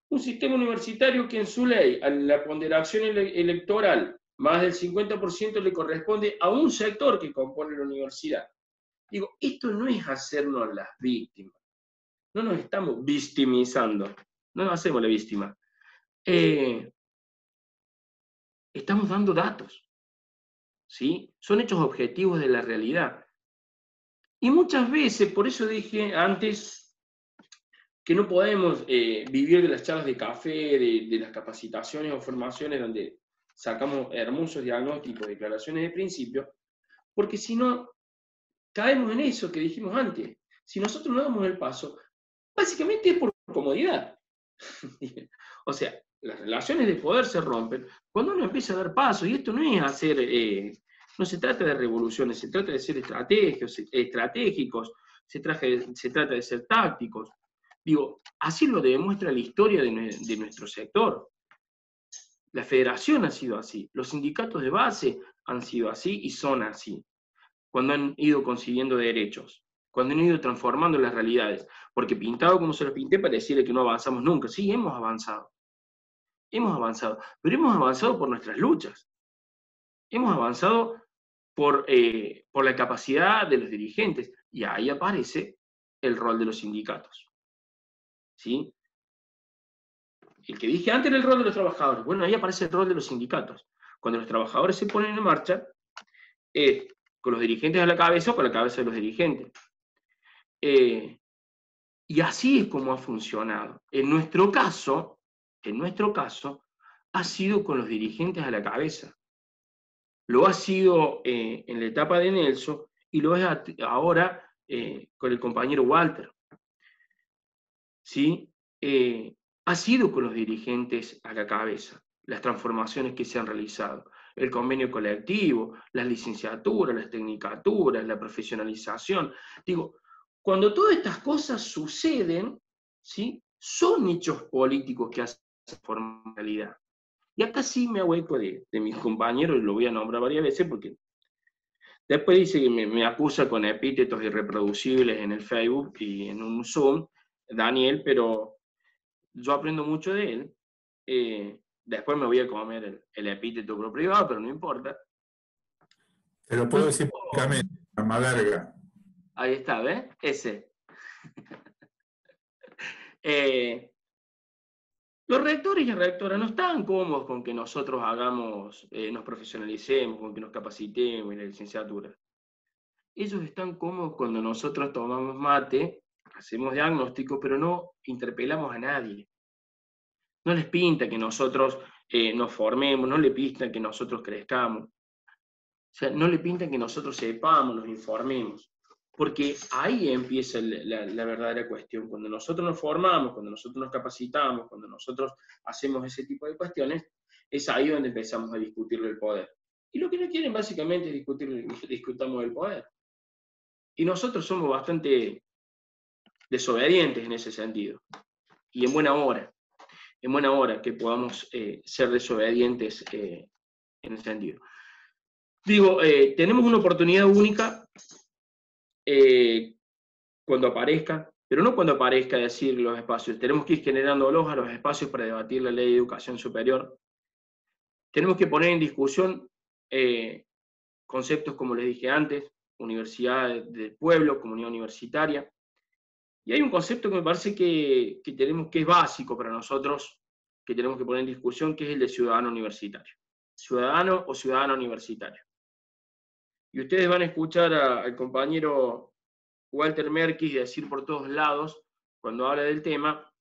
Un sistema universitario que en su ley, a la ponderación electoral, más del 50% le corresponde a un sector que compone la universidad. Digo, esto no es hacernos las víctimas. No nos estamos victimizando. No nos hacemos la víctima. Estamos dando datos. ¿Sí? Son hechos objetivos de la realidad. Y muchas veces, por eso dije antes que no podemos vivir de las charlas de café, de las capacitaciones o formaciones donde sacamos hermosos diagnósticos, declaraciones de principio, porque si no, caemos en eso que dijimos antes. Si nosotros no damos el paso, básicamente es por comodidad. O sea, las relaciones de poder se rompen cuando uno empieza a dar pasos, y esto no es hacer, no se trata de revoluciones, se trata de ser estratégicos, se trata de ser tácticos. Digo, así lo demuestra la historia de nuestro sector. La federación ha sido así, los sindicatos de base han sido así y son así, cuando han ido consiguiendo derechos, cuando han ido transformando las realidades, porque pintado como se lo pinté pareciera que no avanzamos nunca. Sí, hemos avanzado, pero hemos avanzado por nuestras luchas, hemos avanzado por la capacidad de los dirigentes, y ahí aparece el rol de los sindicatos. ¿Sí? El que dije antes era el rol de los trabajadores. Bueno, ahí aparece el rol de los sindicatos. Cuando los trabajadores se ponen en marcha, con los dirigentes a la cabeza o con la cabeza de los dirigentes. Y así es como ha funcionado. En nuestro caso, ha sido con los dirigentes a la cabeza. Lo ha sido en la etapa de Nelson y lo es ahora con el compañero Walter. ¿Sí? Ha sido con los dirigentes a la cabeza, las transformaciones que se han realizado, el convenio colectivo, las licenciaturas, las tecnicaturas, la profesionalización. Digo, cuando todas estas cosas suceden, ¿sí? Son hechos políticos que hacen formalidad. Y acá sí me hago eco de mis compañeros, y lo voy a nombrar varias veces porque después dice que me acusa con epítetos irreproducibles en el Facebook y en un Zoom, Daniel, pero yo aprendo mucho de él. Después me voy a comer el epíteto por privado, pero no importa. Te lo puedo decir públicamente, mamá verga. Ahí está, ¿ves? Ese. Los rectores y rectoras no están cómodos con que nosotros hagamos, nos profesionalicemos, con que nos capacitemos en la licenciatura. Ellos están cómodos cuando nosotros tomamos mate, hacemos diagnóstico, pero no interpelamos a nadie. No les pinta que nosotros nos formemos, no les pinta que nosotros crezcamos. O sea, no le pinta que nosotros sepamos, nos informemos. Porque ahí empieza la verdadera cuestión. Cuando nosotros nos formamos, cuando nosotros nos capacitamos, cuando nosotros hacemos ese tipo de cuestiones, es ahí donde empezamos a discutir el poder. Y lo que no quieren básicamente es discutamos el poder. Y nosotros somos bastante desobedientes en ese sentido. Y en buena hora que podamos ser desobedientes en ese sentido. Digo, tenemos una oportunidad única cuando aparezca, pero no cuando aparezca decir los espacios. Tenemos que ir generándolos a los espacios para debatir la ley de educación superior. Tenemos que poner en discusión conceptos, como les dije antes, universidad del pueblo, comunidad universitaria. Y hay un concepto que me parece que es básico para nosotros, que tenemos que poner en discusión, que es el de ciudadano universitario. Ciudadano o ciudadana universitario. Y ustedes van a escuchar al compañero Walter Merkis decir por todos lados, cuando habla del tema,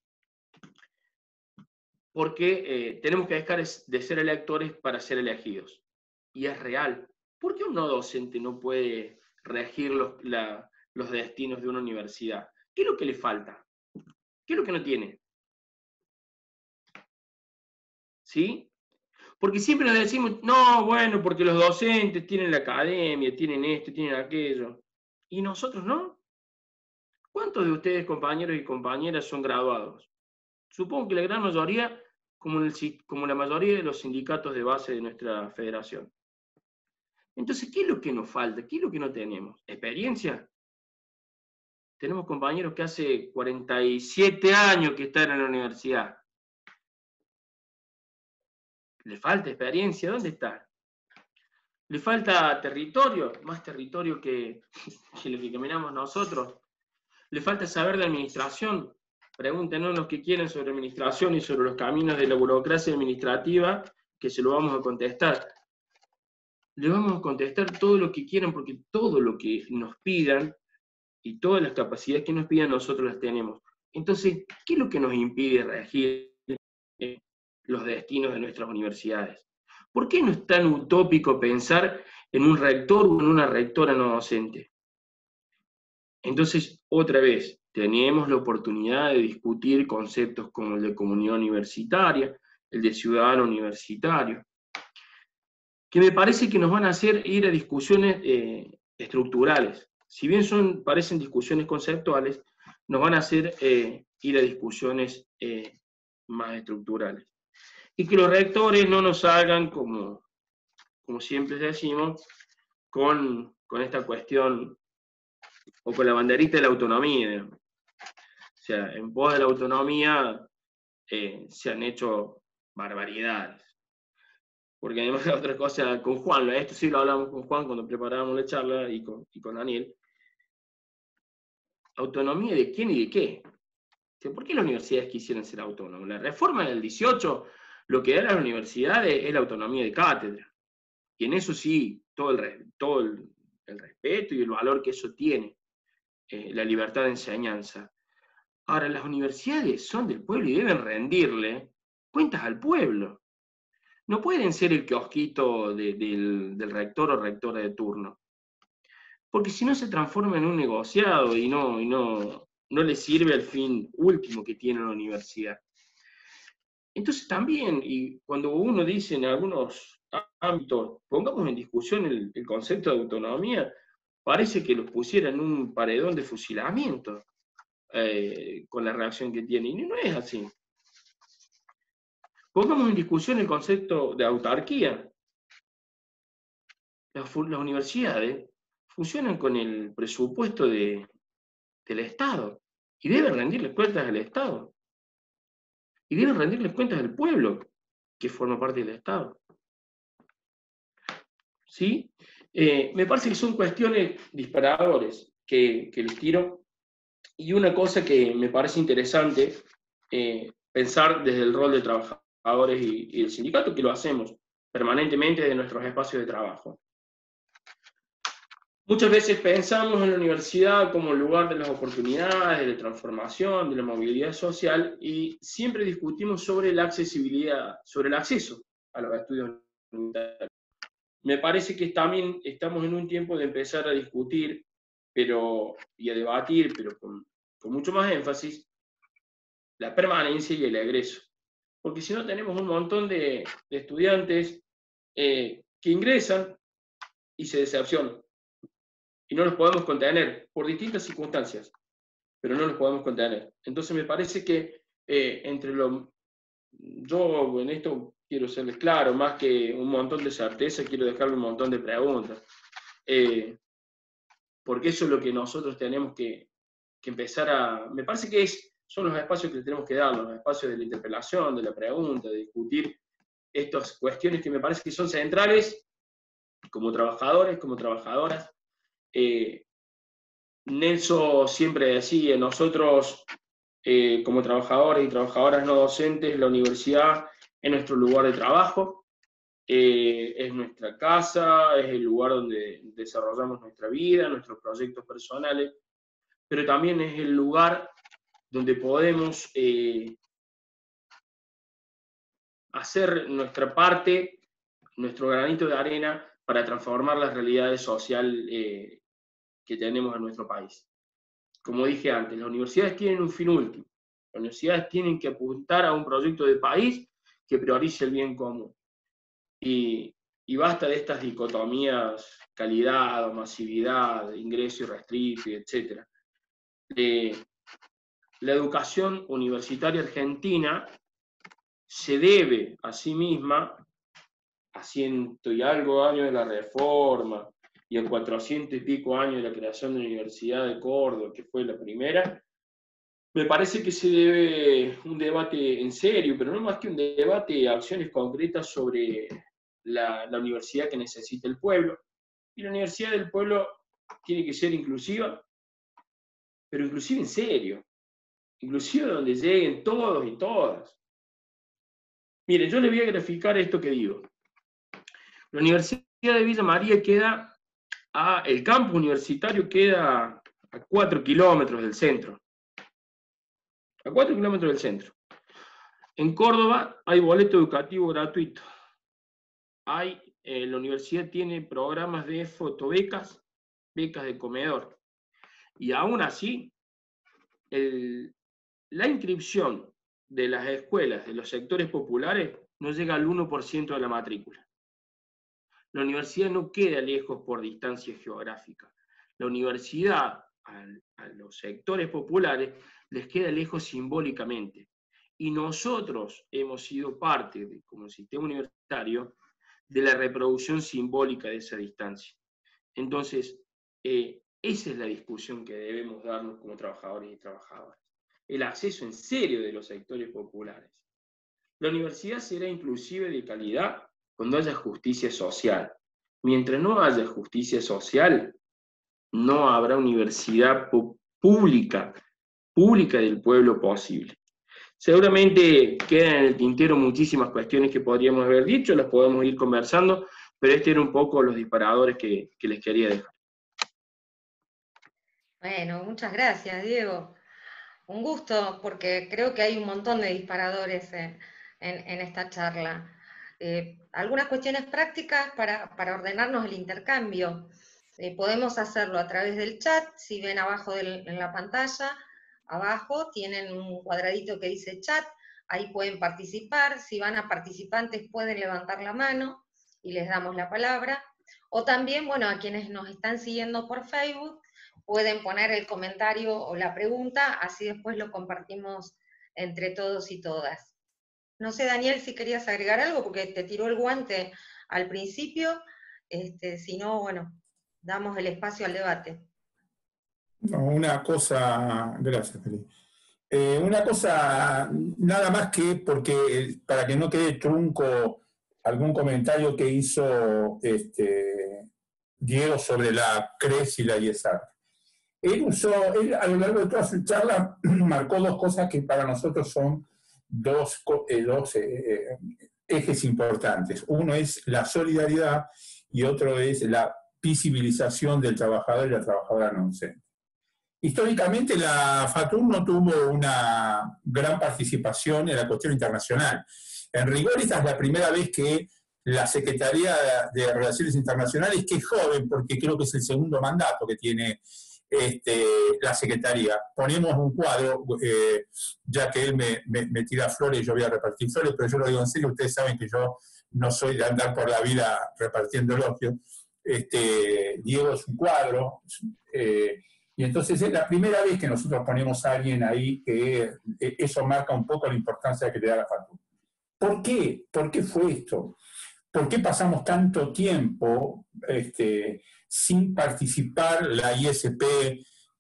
porque tenemos que dejar de ser electores para ser elegidos. Y es real. ¿Por qué un no docente no puede regir los destinos de una universidad? ¿Qué es lo que le falta? ¿Qué es lo que no tiene? ¿Sí? Porque siempre nos decimos, no, bueno, porque los docentes tienen la academia, tienen esto, tienen aquello. ¿Y nosotros no? ¿Cuántos de ustedes, compañeros y compañeras, son graduados? Supongo que la gran mayoría, como la mayoría de los sindicatos de base de nuestra federación. Entonces, ¿qué es lo que nos falta? ¿Qué es lo que no tenemos? ¿Experiencia? Tenemos compañeros que hace 47 años que están en la universidad. ¿Le falta experiencia? ¿Dónde está? ¿Le falta territorio? Más territorio que lo que caminamos nosotros. ¿Le falta saber de administración? Pregúntenos los que quieren sobre administración y sobre los caminos de la burocracia administrativa, que se lo vamos a contestar. Le vamos a contestar todo lo que quieran, porque todo lo que nos pidan y todas las capacidades que nos pidan nosotros las tenemos. Entonces, ¿qué es lo que nos impide regir los destinos de nuestras universidades? ¿Por qué no es tan utópico pensar en un rector o en una rectora no docente? Entonces, otra vez, tenemos la oportunidad de discutir conceptos como el de comunidad universitaria, el de ciudadano universitario, que me parece que nos van a hacer ir a discusiones estructurales. Si bien parecen discusiones conceptuales, nos van a hacer ir a discusiones más estructurales. Y que los rectores no nos hagan, como siempre decimos, con esta cuestión, o con la banderita de la autonomía. O sea, en pos de la autonomía se han hecho barbaridades. Porque además de otra cosa, con Juan, esto sí lo hablamos con Juan cuando preparábamos la charla y con Daniel. ¿Autonomía de quién y de qué? ¿Por qué las universidades quisieran ser autónomas? La reforma del 18, lo que da a las universidades es la autonomía de cátedra. Y en eso sí, todo el respeto y el valor que eso tiene, la libertad de enseñanza. Ahora, las universidades son del pueblo y deben rendirle cuentas al pueblo. No pueden ser el kiosquito del rector o rectora de turno. Porque si no se transforma en un negociado y no le sirve al fin último que tiene la universidad. Entonces también, y cuando uno dice en algunos ámbitos, pongamos en discusión el concepto de autonomía, parece que los pusiera en un paredón de fusilamiento con la reacción que tiene, y no es así. Pongamos en discusión el concepto de autarquía. Las universidades funcionan con el presupuesto del Estado y deben rendirles cuentas al Estado. Y deben rendirles cuentas al pueblo que forma parte del Estado. ¿Sí? Me parece que son cuestiones disparadores que les tiro, y una cosa que me parece interesante pensar desde el rol de trabajadores y el sindicato, que lo hacemos permanentemente de nuestros espacios de trabajo. Muchas veces pensamos en la universidad como el lugar de las oportunidades, de la transformación, de la movilidad social, y siempre discutimos sobre la accesibilidad, sobre el acceso a los estudios universitarios. Me parece que también estamos en un tiempo de empezar a discutir y a debatir, pero con mucho más énfasis, la permanencia y el egreso. Porque si no, tenemos un montón de estudiantes que ingresan y se decepcionan. Y no los podemos contener por distintas circunstancias, pero no los podemos contener. Entonces me parece que yo en esto quiero serles claro, más que un montón de certeza, quiero dejarle un montón de preguntas. Porque eso es lo que nosotros tenemos que empezar a... Me parece que son los espacios que le tenemos que dar, los espacios de la interpelación, de la pregunta, de discutir estas cuestiones que me parece que son centrales como trabajadores, como trabajadoras. Nelson siempre decía, nosotros como trabajadores y trabajadoras no docentes, la universidad es nuestro lugar de trabajo, es nuestra casa, es el lugar donde desarrollamos nuestra vida, nuestros proyectos personales, pero también es el lugar donde podemos hacer nuestra parte, nuestro granito de arena para transformar las realidades sociales que tenemos en nuestro país. Como dije antes, las universidades tienen un fin último. Las universidades tienen que apuntar a un proyecto de país que priorice el bien común. Y basta de estas dicotomías, calidad o masividad, ingreso irrestricto, etc. La educación universitaria argentina se debe a sí misma, a 100 y algo años de la Reforma, y a 400 y pico años de la creación de la Universidad de Córdoba, que fue la primera, me parece que se debe un debate en serio, pero no más que un debate, acciones concretas sobre la universidad que necesita el pueblo. Y la universidad del pueblo tiene que ser inclusiva, pero inclusive en serio, inclusive donde lleguen todos y todas. Miren, yo les voy a graficar esto que digo. La Universidad de Villa María el campus universitario queda a 4 kilómetros del centro. A 4 kilómetros del centro. En Córdoba hay boleto educativo gratuito. La universidad tiene programas de fotobecas, becas de comedor. Y aún así, la inscripción de las escuelas de los sectores populares no llega al 1% de la matrícula. La universidad no queda lejos por distancia geográfica. La universidad a los sectores populares les queda lejos simbólicamente. Y nosotros hemos sido parte, como sistema universitario, de la reproducción simbólica de esa distancia. Entonces, esa es la discusión que debemos darnos como trabajadores y trabajadoras. El acceso en serio de los sectores populares. La universidad será inclusive de calidad cuando haya justicia social. Mientras no haya justicia social, no habrá universidad pública del pueblo posible. Seguramente quedan en el tintero muchísimas cuestiones que podríamos haber dicho, las podemos ir conversando, pero este era un poco los disparadores que les quería dejar. Bueno, muchas gracias, Diego. Un gusto, porque creo que hay un montón de disparadores en esta charla. Algunas cuestiones prácticas para ordenarnos el intercambio. Podemos hacerlo a través del chat. Si ven abajo en la pantalla, abajo tienen un cuadradito que dice chat, ahí pueden participar. Si van a participantes pueden levantar la mano y les damos la palabra. O también, bueno, a quienes nos están siguiendo por Facebook, pueden poner el comentario o la pregunta, así después lo compartimos entre todos y todas. No sé, Daniel, si querías agregar algo, porque te tiró el guante al principio, si no, bueno, damos el espacio al debate. No, una cosa, gracias, Felipe. Una cosa, nada más que porque para que no quede trunco algún comentario que hizo Diego sobre la CRES y la IESAR. Él a lo largo de toda su charla marcó dos cosas que para nosotros son dos ejes importantes. Uno es la solidaridad y otro es la visibilización del trabajador y la trabajadora no docente. Históricamente la FATUN no tuvo una gran participación en la cuestión internacional. En rigor, esta es la primera vez que la Secretaría de Relaciones Internacionales, que es joven, porque creo que es el segundo mandato que tiene la Secretaría. Ponemos un cuadro, ya que él me tira flores, yo voy a repartir flores, pero yo lo digo en serio, ustedes saben que yo no soy de andar por la vida repartiendo elogios. Diego es un cuadro, y entonces es la primera vez que nosotros ponemos a alguien ahí que eso marca un poco la importancia que le da la FATUN. ¿Por qué? ¿Por qué fue esto? ¿Por qué pasamos tanto tiempo sin participar? La ISP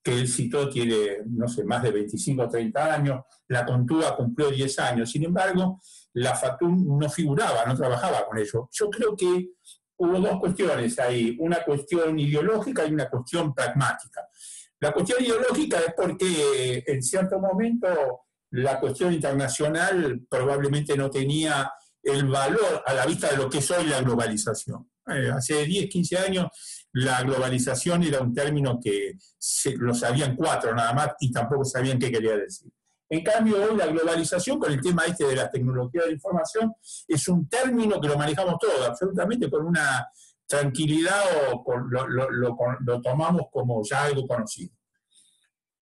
que él citó tiene, no sé, más de 25 o 30 años, la CONTUA cumplió 10 años, sin embargo, la FATUN no figuraba, no trabajaba con ello. Yo creo que hubo dos cuestiones ahí, una cuestión ideológica y una cuestión pragmática. La cuestión ideológica es porque en cierto momento la cuestión internacional probablemente no tenía el valor a la vista de lo que es hoy la globalización. Hace 10, 15 años la globalización era un término que lo sabían 4 nada más y tampoco sabían qué quería decir. En cambio hoy la globalización con el tema de la tecnología de la información es un término que lo manejamos todos, absolutamente con una tranquilidad o lo tomamos como ya algo conocido.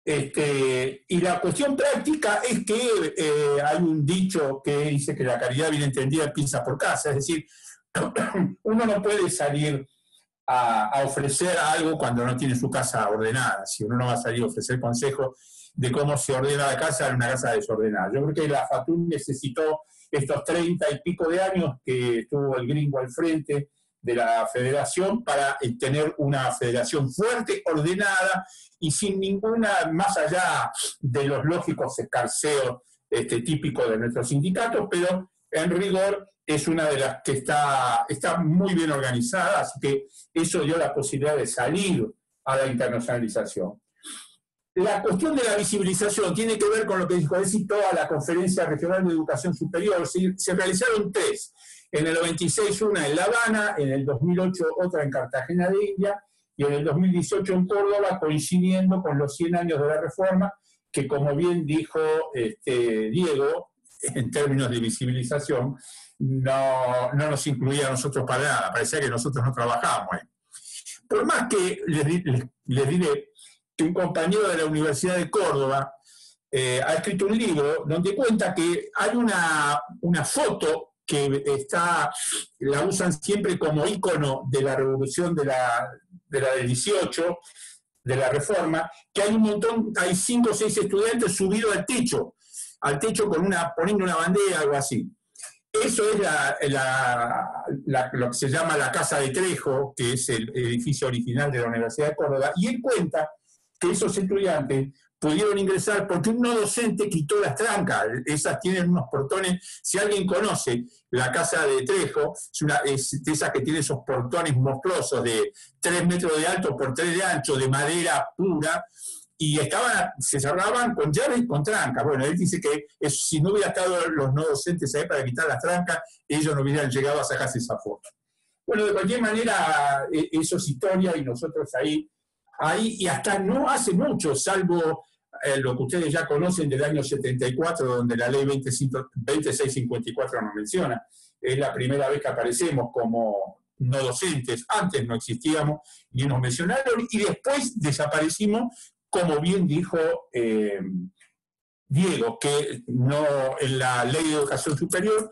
Y la cuestión práctica es que hay un dicho que dice que la caridad bien entendida empieza por casa, es decir, uno no puede salir a ofrecer algo cuando no tiene su casa ordenada. Si uno no va a salir a ofrecer consejos de cómo se ordena la casa en una casa desordenada. Yo creo que la FATUN necesitó estos 30 y pico de años que estuvo el gringo al frente de la federación para tener una federación fuerte, ordenada y sin ninguna, más allá de los lógicos escarceos típicos de nuestros sindicatos, pero en rigor es una de las que está muy bien organizada, así que eso dio la posibilidad de salir a la internacionalización. La cuestión de la visibilización tiene que ver con lo que dijo toda la Conferencia Regional de Educación Superior. Se realizaron 3. En el 96 una en La Habana, en el 2008 otra en Cartagena de India y en el 2018 en Córdoba, coincidiendo con los 100 años de la reforma, que como bien dijo Diego, en términos de visibilización, no nos incluía a nosotros para nada, parecía que nosotros no trabajábamos ahí. Por más que les diré que un compañero de la Universidad de Córdoba ha escrito un libro donde cuenta que hay una foto que la usan siempre como ícono de la revolución de la del 18, de la reforma, que hay 5 o 6 estudiantes subidos al techo poniendo una bandera, algo así. Eso es lo que se llama la Casa de Trejo, que es el edificio original de la Universidad de Córdoba, y él cuenta que esos estudiantes pudieron ingresar porque un no docente quitó las trancas. Esas tienen unos portones. Si alguien conoce la Casa de Trejo, es de esas que tiene esos portones monstruosos de 3 metros de alto por 3 de ancho, de madera pura, y se cerraban con llaves y con trancas. Bueno, él dice que si no hubiera estado los no docentes ahí para quitar las trancas, ellos no hubieran llegado a sacarse esa foto. Bueno, de cualquier manera, eso es historia y nosotros ahí, y hasta no hace mucho, salvo lo que ustedes ya conocen del año 74, donde la ley 2654 nos menciona, es la primera vez que aparecemos como no docentes, antes no existíamos y nos mencionaron, y después desaparecimos, como bien dijo Diego, que no en la ley de educación superior,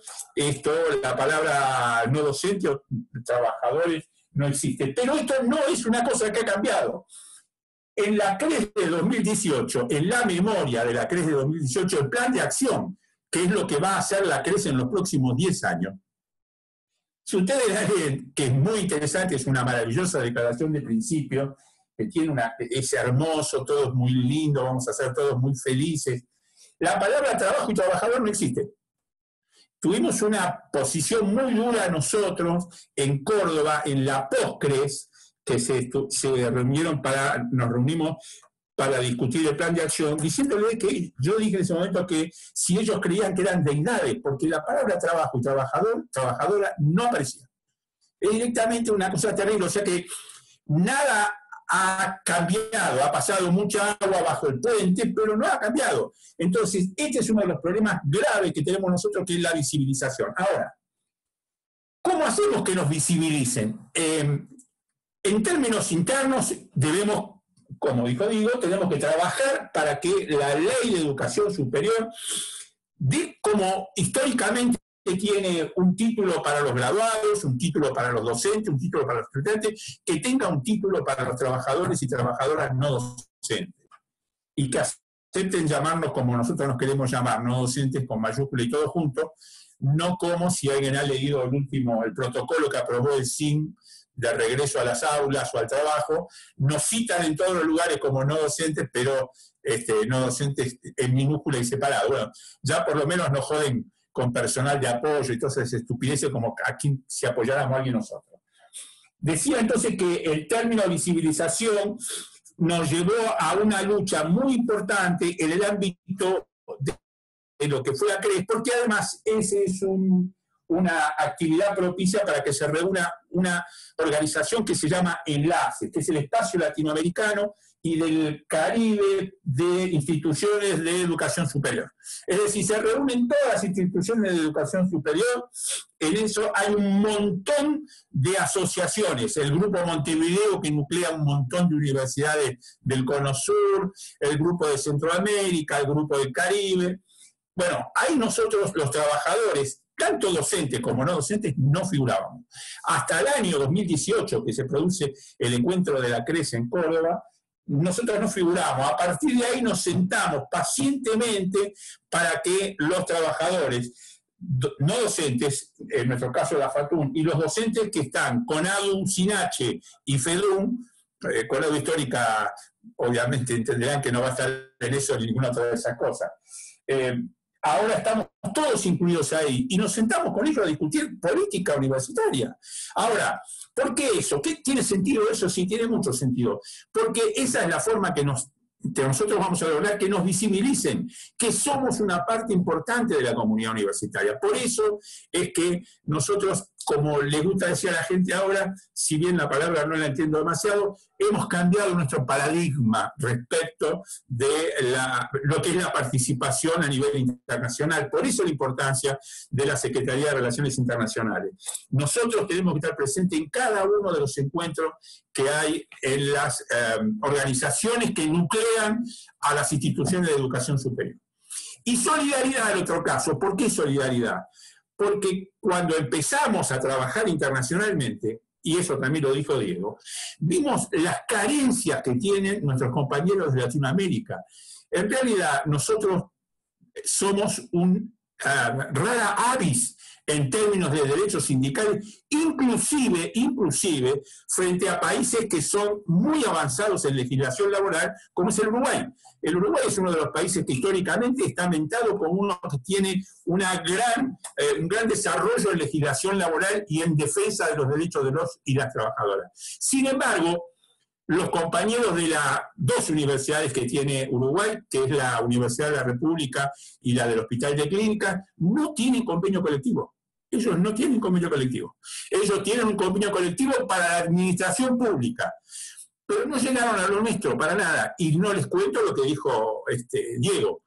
la palabra no docente o trabajadores no existe. Pero esto no es una cosa que ha cambiado. En la CRES de 2018, en la memoria de la CRES de 2018, el plan de acción, que es lo que va a hacer la CRES en los próximos 10 años. Si ustedes ven, que es muy interesante, es una maravillosa declaración de principio, que tiene es hermoso, todo es muy lindo, vamos a ser todos muy felices. La palabra trabajo y trabajador no existe. Tuvimos una posición muy dura nosotros en Córdoba, en la post-CRES, que nos reunimos para discutir el plan de acción, diciéndole que yo dije en ese momento que si ellos creían que eran deidades, porque la palabra trabajo y trabajadora no aparecía. Es directamente una cosa terrible, o sea que nada ha cambiado, ha pasado mucha agua bajo el puente, pero no ha cambiado. Entonces, este es uno de los problemas graves que tenemos nosotros, que es la visibilización. Ahora, ¿cómo hacemos que nos visibilicen? En términos internos debemos, como dijo Diego, tenemos que trabajar para que la ley de educación superior, como históricamente tiene un título para los graduados, un título para los docentes, un título para los estudiantes, que tenga un título para los trabajadores y trabajadoras no docentes. Y que acepten llamarnos como nosotros nos queremos llamar, no docentes con mayúscula y todo junto, no como si alguien ha leído el protocolo que aprobó el SIN de regreso a las aulas o al trabajo, nos citan en todos los lugares como no docentes, pero no docentes en minúscula y separado. Bueno, ya por lo menos nos joden con personal de apoyo y todas esas estupideces como aquí si apoyáramos a alguien nosotros. Decía entonces que el término visibilización nos llevó a una lucha muy importante en el ámbito de lo que fue la CRES, porque además ese es una actividad propicia para que se reúna una organización que se llama Enlace, que es el espacio latinoamericano y del Caribe de instituciones de educación superior. Es decir, se reúnen todas las instituciones de educación superior, en eso hay un montón de asociaciones, el Grupo Montevideo que nuclea un montón de universidades del Cono Sur, el Grupo de Centroamérica, el Grupo del Caribe. Bueno, ahí nosotros los trabajadores, tanto docentes como no docentes, no figurábamos. Hasta el año 2018, que se produce el encuentro de la CRES en Córdoba, nosotros no figuramos. A partir de ahí nos sentamos pacientemente para que los trabajadores no docentes, en nuestro caso la FATUN, y los docentes que están con ADUM, SINACHE y FEDUM, con la histórica, obviamente entenderán que no va a estar en eso ni ninguna otra de esas cosas. Ahora estamos todos incluidos ahí y nos sentamos con ellos a discutir política universitaria. Ahora, ¿por qué eso? ¿Qué tiene sentido eso? Sí, tiene mucho sentido. Porque esa es la forma que nosotros vamos a lograr que nos visibilicen, que somos una parte importante de la comunidad universitaria. Por eso es que nosotros, como le gusta decir a la gente ahora, si bien la palabra no la entiendo demasiado, hemos cambiado nuestro paradigma respecto de lo que es la participación a nivel internacional. Por eso la importancia de la Secretaría de Relaciones Internacionales. Nosotros tenemos que estar presentes en cada uno de los encuentros que hay en las organizaciones que nuclean a las instituciones de educación superior. Y solidaridad en otro caso. ¿Por qué solidaridad? Porque cuando empezamos a trabajar internacionalmente, y eso también lo dijo Diego, vimos las carencias que tienen nuestros compañeros de Latinoamérica. En realidad, nosotros somos un rara avis en términos de derechos sindicales, inclusive frente a países que son muy avanzados en legislación laboral, como es el Uruguay. El Uruguay es uno de los países que históricamente está mentado como uno que tiene un gran desarrollo en legislación laboral y en defensa de los derechos de los y las trabajadoras. Sin embargo, los compañeros de las dos universidades que tiene Uruguay, que es la Universidad de la República y la del Hospital de Clínicas, no tienen convenio colectivo. Ellos no tienen convenio colectivo. Ellos tienen un convenio colectivo para la administración pública. Pero no llegaron a lo nuestro para nada. Y no les cuento lo que dijo Diego.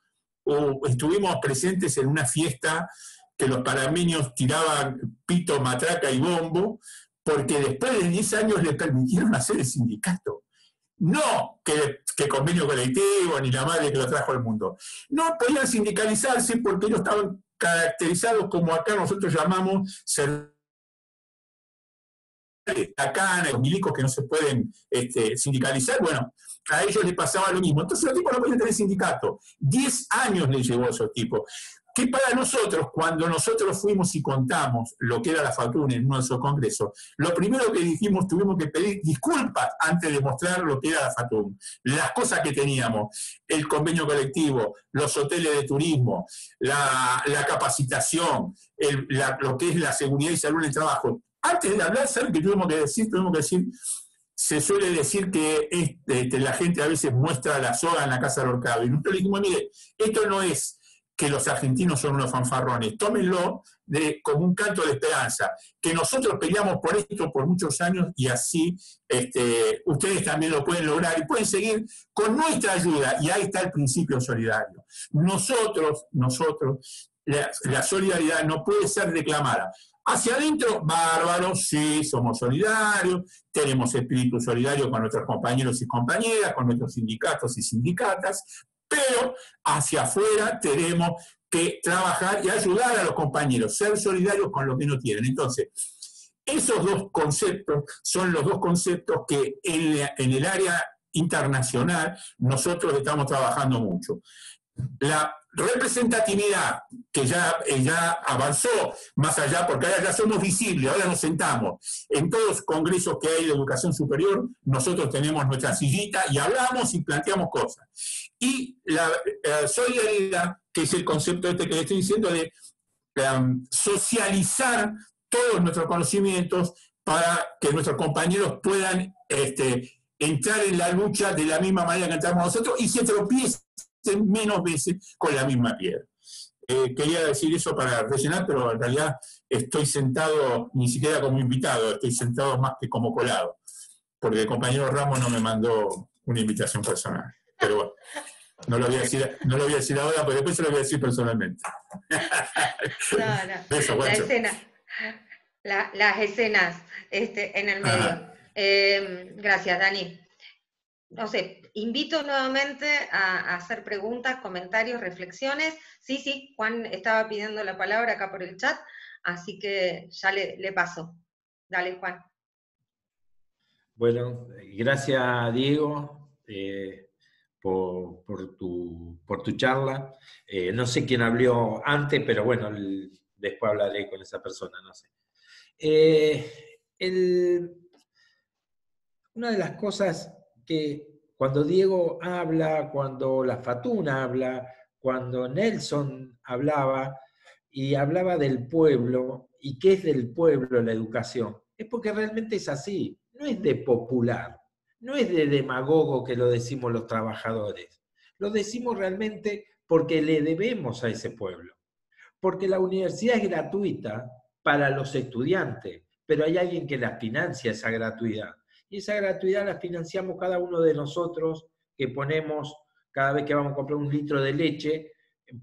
Estuvimos presentes en una fiesta que los panameños tiraban pito, matraca y bombo, porque después de 10 años les permitieron hacer el sindicato. No que convenio colectivo, ni la madre que lo trajo al mundo. No podían sindicalizarse porque ellos estaban caracterizados como acá nosotros llamamos tacanas, los milicos que no se pueden sindicalizar. Bueno, a ellos les pasaba lo mismo. Entonces los tipos no podían tener sindicato. 10 años les llevó a esos tipos. Que para nosotros, cuando nosotros fuimos y contamos lo que era la FATUN en nuestro congreso, lo primero que dijimos, tuvimos que pedir disculpas antes de mostrar lo que era la FATUN, las cosas que teníamos, el convenio colectivo, los hoteles de turismo, la capacitación, lo que es la seguridad y salud en el trabajo. Antes de hablar, ¿saben qué tuvimos que decir? Tuvimos que decir, se suele decir que la gente a veces muestra la soga en la casa del ahorcado. Y nosotros le dijimos, mire, esto no es que los argentinos son unos fanfarrones, tómenlo como un canto de esperanza, que nosotros peleamos por esto por muchos años y así ustedes también lo pueden lograr y pueden seguir con nuestra ayuda. Y ahí está el principio solidario. Nosotros, la solidaridad no puede ser reclamada. Hacia adentro, bárbaro, sí, somos solidarios, tenemos espíritu solidario con nuestros compañeros y compañeras, con nuestros sindicatos y sindicatas, pero hacia afuera tenemos que trabajar y ayudar a los compañeros, ser solidarios con lo que no tienen. Entonces, esos dos conceptos son los dos conceptos que en el área internacional nosotros estamos trabajando mucho. La representatividad, que ya avanzó más allá, porque ahora ya somos visibles, ahora nos sentamos. En todos los congresos que hay de educación superior, nosotros tenemos nuestra sillita y hablamos y planteamos cosas. Y la solidaridad, que es el concepto que le estoy diciendo, de socializar todos nuestros conocimientos para que nuestros compañeros puedan entrar en la lucha de la misma manera que entramos nosotros y se tropiecen menos veces con la misma piedra. Quería decir eso para rellenar, pero en realidad estoy sentado ni siquiera como invitado, estoy sentado más que como colado, porque el compañero Ramos no me mandó una invitación personal. Pero bueno, no lo voy a decir ahora, porque después se lo voy a decir personalmente. No. Eso, la escena, las escenas en el medio. Gracias, Dani. No sé, invito nuevamente a hacer preguntas, comentarios, reflexiones. Sí, Juan estaba pidiendo la palabra acá por el chat, así que ya le paso. Dale, Juan. Bueno, gracias, Diego, por tu charla. No sé quién habló antes, pero bueno, después hablaré con esa persona, no sé. Una de las cosas que cuando Diego habla, cuando la Fatuna habla, cuando Nelson hablaba, y hablaba del pueblo, y qué es del pueblo la educación, es porque realmente es así, no es de popular, no es de demagogo que lo decimos los trabajadores, lo decimos realmente porque le debemos a ese pueblo, porque la universidad es gratuita para los estudiantes, pero hay alguien que la financia esa gratuidad. Y esa gratuidad la financiamos cada uno de nosotros, que ponemos, cada vez que vamos a comprar un litro de leche,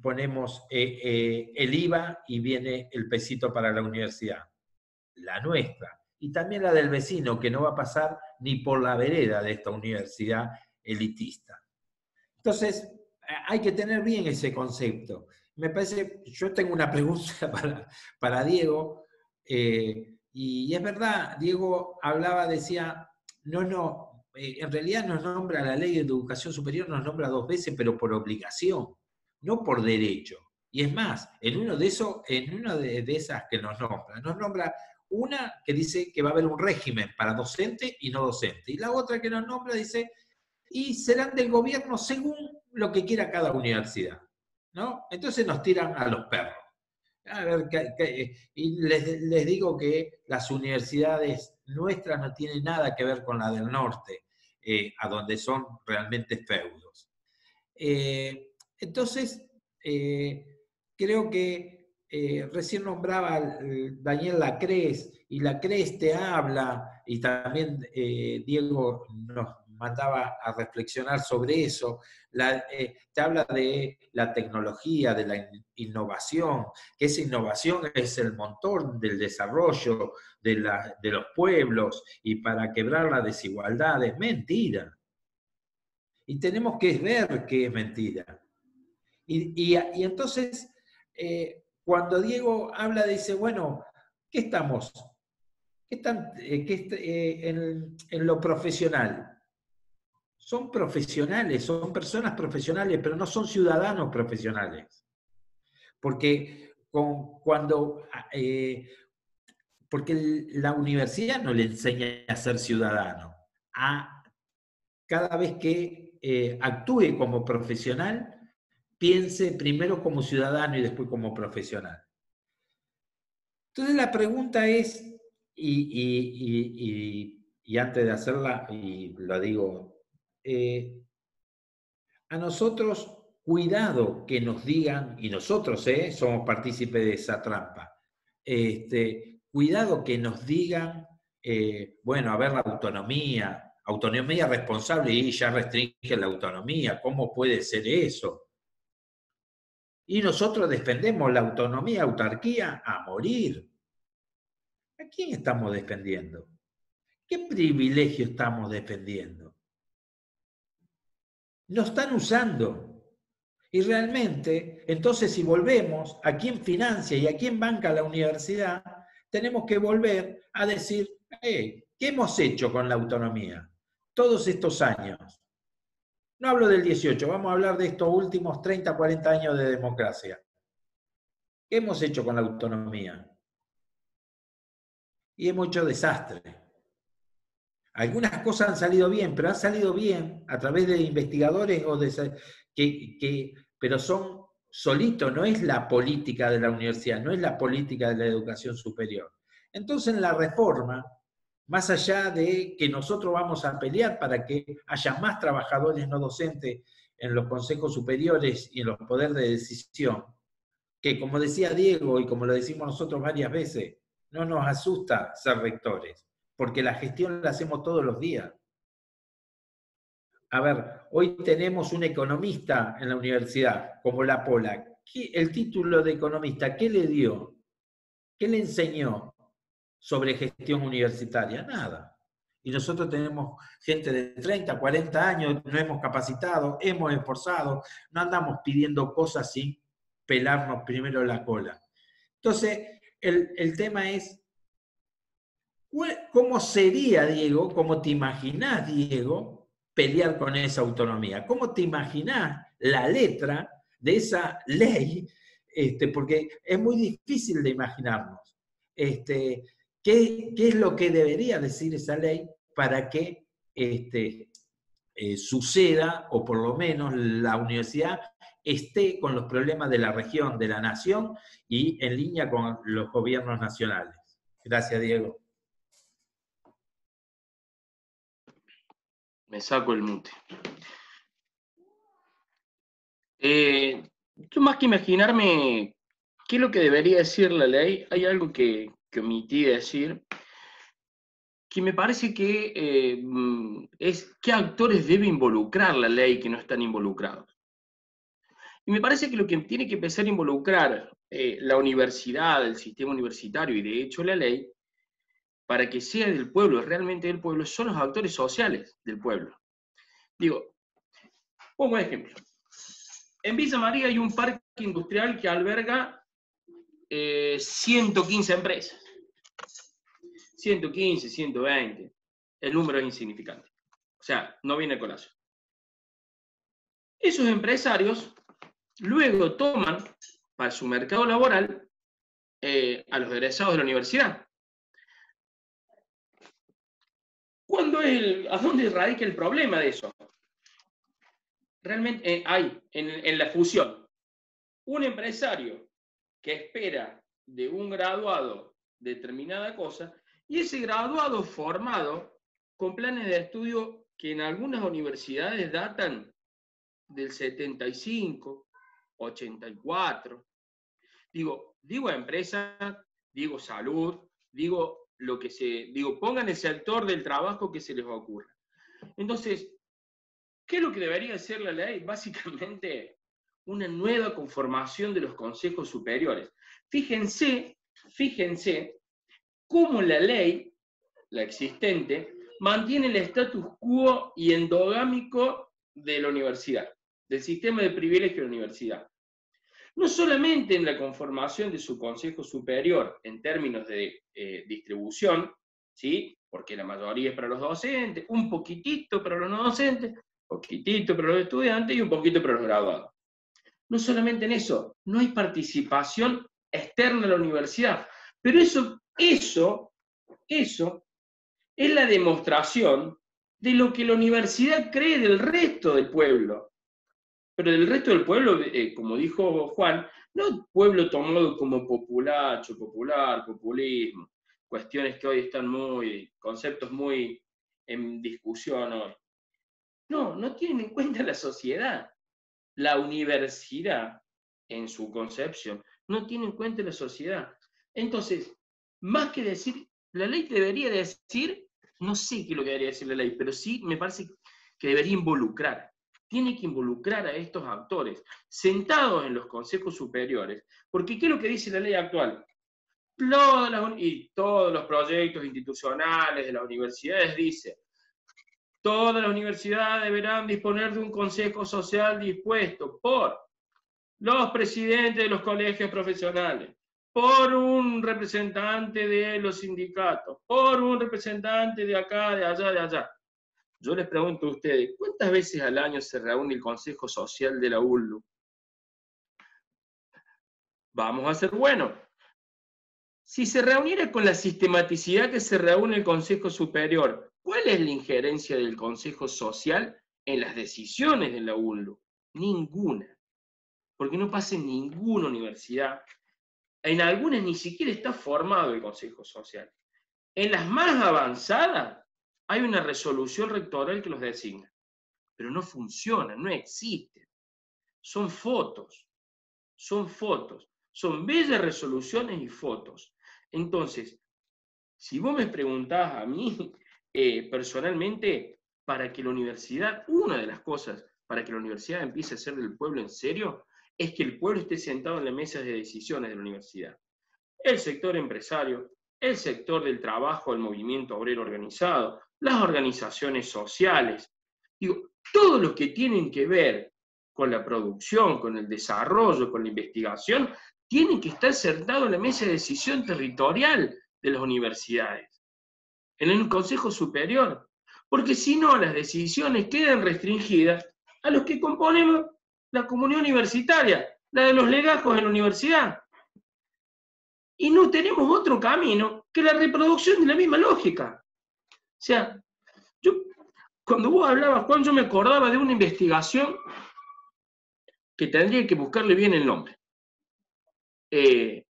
ponemos el IVA y viene el pesito para la universidad, la nuestra. Y también la del vecino, que no va a pasar ni por la vereda de esta universidad elitista. Entonces, hay que tener bien ese concepto. Me parece, yo tengo una pregunta para Diego, y es verdad, Diego hablaba, decía, en realidad nos nombra la ley de educación superior, nos nombra 2 veces, pero por obligación, no por derecho. Y es más, en una de esas que nos nombra una que dice que va a haber un régimen para docente y no docente, y la otra que nos nombra dice, y serán del gobierno según lo que quiera cada universidad, ¿no? Entonces nos tiran a los perros. A ver, y les digo que las universidades nuestras no tienen nada que ver con la del norte, a donde son realmente feudos. Entonces, creo que recién nombraba Daniel Lacrez, y Lacrez te habla, y también Diego nos mandaba a reflexionar sobre eso, te habla de la tecnología, de la innovación, que esa innovación es el motor del desarrollo de los pueblos, y para quebrar la desigualdad es mentira. Y tenemos que ver que es mentira. Y entonces, cuando Diego habla, dice, bueno, ¿qué estamos? En lo profesional. Son profesionales, son personas profesionales, pero no son ciudadanos profesionales. Porque porque la universidad no le enseña a ser ciudadano. Cada vez que actúe como profesional, piense primero como ciudadano y después como profesional. Entonces la pregunta es, y y antes de hacerla, y lo digo, a nosotros, cuidado que nos digan, y nosotros somos partícipes de esa trampa, cuidado que nos digan, bueno, a ver, la autonomía responsable, y ya restringe la autonomía, ¿cómo puede ser eso? Y nosotros defendemos la autonomía, autarquía a morir. ¿A quién estamos defendiendo? ¿Qué privilegio estamos defendiendo? Nos están usando. Y realmente, entonces si volvemos a quién financia y a quién banca la universidad, tenemos que volver a decir, ¿qué hemos hecho con la autonomía todos estos años? No hablo del 18, vamos a hablar de estos últimos 30, 40 años de democracia. ¿Qué hemos hecho con la autonomía? Y hemos hecho desastre. Algunas cosas han salido bien, pero han salido bien a través de investigadores o pero son solitos, no es la política de la universidad, no es la política de la educación superior. Entonces en la reforma, más allá de que nosotros vamos a pelear para que haya más trabajadores no docentes en los consejos superiores y en los poderes de decisión, que como decía Diego y como lo decimos nosotros varias veces, no nos asusta ser rectores, porque la gestión la hacemos todos los días. A ver, hoy tenemos un economista en la universidad, como La Pola. El título de economista, ¿qué le dio? ¿Qué le enseñó sobre gestión universitaria? Nada. Y nosotros tenemos gente de 30, 40 años, nos hemos capacitado, hemos esforzado, no andamos pidiendo cosas sin pelarnos primero la cola. Entonces, el tema es, ¿cómo sería, Diego, cómo te imaginás, Diego, pelear con esa autonomía? ¿Cómo te imaginás la letra de esa ley? Porque es muy difícil de imaginarnos. ¿Qué es lo que debería decir esa ley para que suceda, o por lo menos la universidad esté con los problemas de la región, de la nación, y en línea con los gobiernos nacionales? Gracias, Diego. Me saco el mute. Yo más que imaginarme qué es lo que debería decir la ley, hay algo que omití decir, que me parece que es qué actores debe involucrar la ley que no están involucrados. Y me parece que lo que tiene que empezar a involucrar la universidad, el sistema universitario y de hecho la ley, para que sea del pueblo, realmente del pueblo, son los actores sociales del pueblo. Digo, pongo un ejemplo. En Villa María hay un parque industrial que alberga 115 empresas. 115, 120. El número es insignificante. O sea, no viene con eso. Esos empresarios luego toman para su mercado laboral a los egresados de la universidad. ¿A dónde radica el problema de eso? Realmente hay en la fusión un empresario que espera de un graduado determinada cosa, y ese graduado formado con planes de estudio que en algunas universidades datan del 75, 84. Digo empresa, digo salud, digo pongan el sector del trabajo que se les ocurra. Entonces, ¿qué es lo que debería hacer la ley? Básicamente, una nueva conformación de los consejos superiores. Fíjense cómo la ley, la existente, mantiene el status quo y endogámico de la universidad, del sistema de privilegio de la universidad. No solamente en la conformación de su consejo superior en términos de distribución, ¿sí? Porque la mayoría es para los docentes, un poquitito para los no docentes, poquitito para los estudiantes y un poquito para los graduados. No solamente en eso, no hay participación externa de la universidad, pero eso es la demostración de lo que la universidad cree del resto del pueblo. Pero del resto del pueblo, como dijo Juan, no pueblo tomado como populismo, cuestiones que hoy están conceptos muy en discusión hoy. No tienen en cuenta la sociedad. La universidad, en su concepción, no tiene en cuenta la sociedad. Entonces, más que decir, la ley debería decir, no sé qué es lo que debería decir la ley, pero sí me parece que debería involucrar. Tiene que involucrar a estos actores, sentados en los consejos superiores, porque ¿qué es lo que dice la ley actual? Todos los proyectos institucionales de las universidades dicen, todas las universidades deberán disponer de un consejo social dispuesto por los presidentes de los colegios profesionales, por un representante de los sindicatos, por un representante de acá, de allá, de allá. Yo les pregunto a ustedes, ¿cuántas veces al año se reúne el Consejo Social de la ULU? Vamos a ser buenos. Si se reuniera con la sistematicidad que se reúne el Consejo Superior, ¿cuál es la injerencia del Consejo Social en las decisiones de la ULU? Ninguna. Porque no pasa en ninguna universidad. En algunas ni siquiera está formado el Consejo Social. En las más avanzadas hay una resolución rectoral que los designa. Pero no funciona, no existe. Son fotos. Son bellas resoluciones y fotos. Entonces, si vos me preguntás a mí, personalmente, para que la universidad, una de las cosas para que la universidad empiece a ser del pueblo en serio, es que el pueblo esté sentado en las mesas de decisiones de la universidad. El sector empresario, el sector del trabajo, el movimiento obrero organizado, las organizaciones sociales, digo, todos los que tienen que ver con la producción, con el desarrollo, con la investigación, tienen que estar sentados en la mesa de decisión territorial de las universidades, en el Consejo Superior, porque si no las decisiones quedan restringidas a los que componemos la comunidad universitaria, la de los legajos en la universidad. Y no tenemos otro camino que la reproducción de la misma lógica. O sea, cuando vos hablabas, Juan, yo me acordaba de una investigación que tendría que buscarle bien el nombre. Hay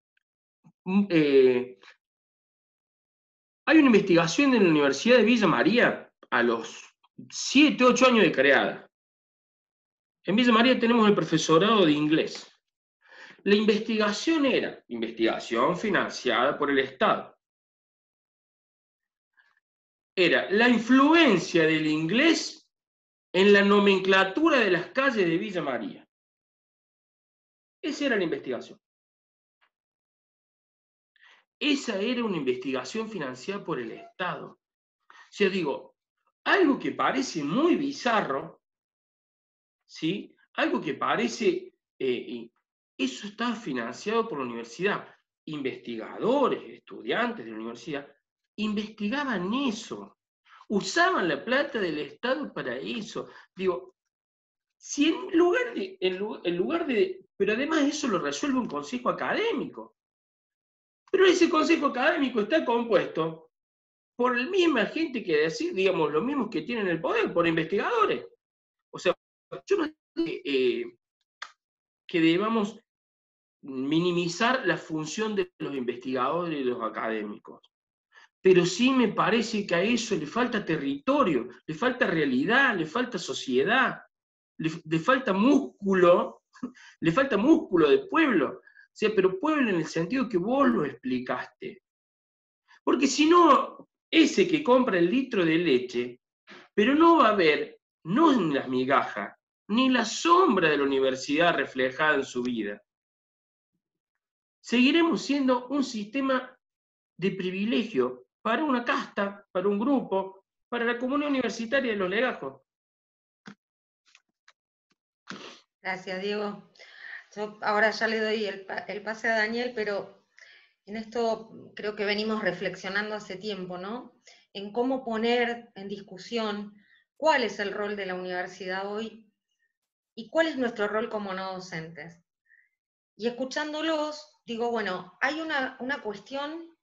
una investigación en la Universidad de Villa María a los 7, 8 años de creada. En Villa María tenemos el profesorado de inglés. La investigación era investigación financiada por el Estado. Era la influencia del inglés en la nomenclatura de las calles de Villa María. Esa era la investigación. Esa era una investigación financiada por el Estado. O sea, digo, algo que parece muy bizarro, ¿sí? Algo que parece, eso está financiado por la universidad. Investigadores, estudiantes de la universidad, investigaban eso. Usaban la plata del Estado para eso. Digo, si en lugar de, pero además eso lo resuelve un consejo académico. Pero ese consejo académico está compuesto por la misma gente que decir, digamos, los mismos que tienen el poder, por investigadores. O sea, yo no digo que debamos minimizar la función de los investigadores y los académicos. Pero sí me parece que a eso le falta territorio, le falta realidad, le falta sociedad, le falta músculo, le falta músculo de pueblo. O sea, pero pueblo en el sentido que vos lo explicaste. Porque si no, ese que compra el litro de leche, pero no va a ver, no en las migajas, ni la sombra de la universidad reflejada en su vida. Seguiremos siendo un sistema de privilegio para una casta, para un grupo, para la comunidad universitaria de los legajos. Gracias, Diego. Yo ahora ya le doy el pase a Daniel, pero en esto creo que venimos reflexionando hace tiempo, ¿no? En cómo poner en discusión cuál es el rol de la universidad hoy y cuál es nuestro rol como no docentes. Y escuchándolos, digo, bueno, hay una cuestión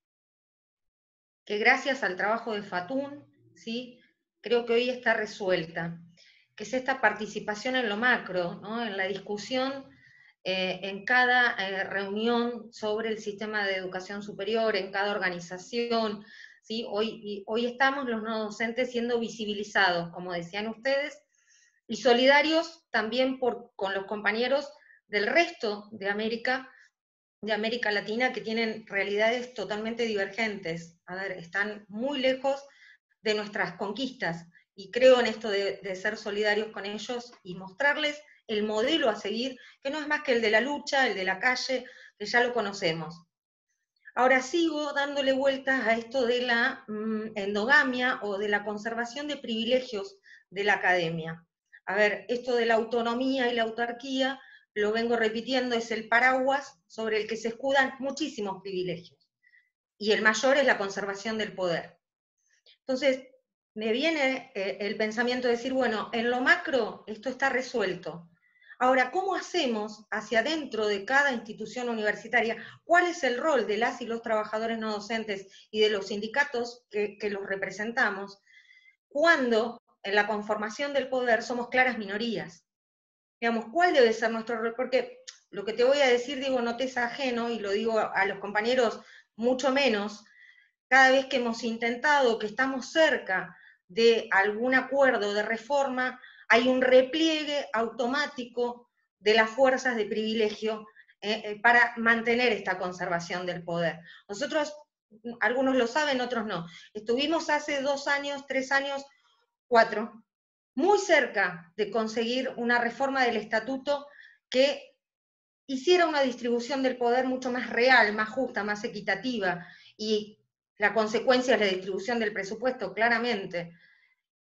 que gracias al trabajo de Fatún, ¿sí? Creo que hoy está resuelta, que es esta participación en lo macro, ¿no? En la discusión en cada reunión sobre el sistema de educación superior, en cada organización, ¿sí? Hoy estamos los no docentes siendo visibilizados, como decían ustedes, y solidarios también con los compañeros del resto de América Latina, que tienen realidades totalmente divergentes. A ver, están muy lejos de nuestras conquistas, y creo en esto de ser solidarios con ellos y mostrarles el modelo a seguir, que no es más que el de la lucha, el de la calle, que ya lo conocemos. Ahora sigo dándole vueltas a esto de la endogamia o de la conservación de privilegios de la academia. A ver, esto de la autonomía y la autarquía, lo vengo repitiendo, es el paraguas sobre el que se escudan muchísimos privilegios. Y el mayor es la conservación del poder. Entonces, me viene el pensamiento de decir, bueno, en lo macro esto está resuelto. Ahora, ¿cómo hacemos hacia adentro de cada institución universitaria? ¿Cuál es el rol de las y los trabajadores no docentes y de los sindicatos que los representamos, cuando en la conformación del poder somos claras minorías? Digamos, ¿cuál debe ser nuestro rol? Porque lo que te voy a decir, digo, no te es ajeno, y lo digo a los compañeros mucho menos, cada vez que hemos intentado, que estamos cerca de algún acuerdo de reforma, hay un repliegue automático de las fuerzas de privilegio para mantener esta conservación del poder. Nosotros, algunos lo saben, otros no, estuvimos hace 2 años, 3 años, 4, muy cerca de conseguir una reforma del estatuto que hiciera una distribución del poder mucho más real, más justa, más equitativa, y la consecuencia es la distribución del presupuesto, claramente.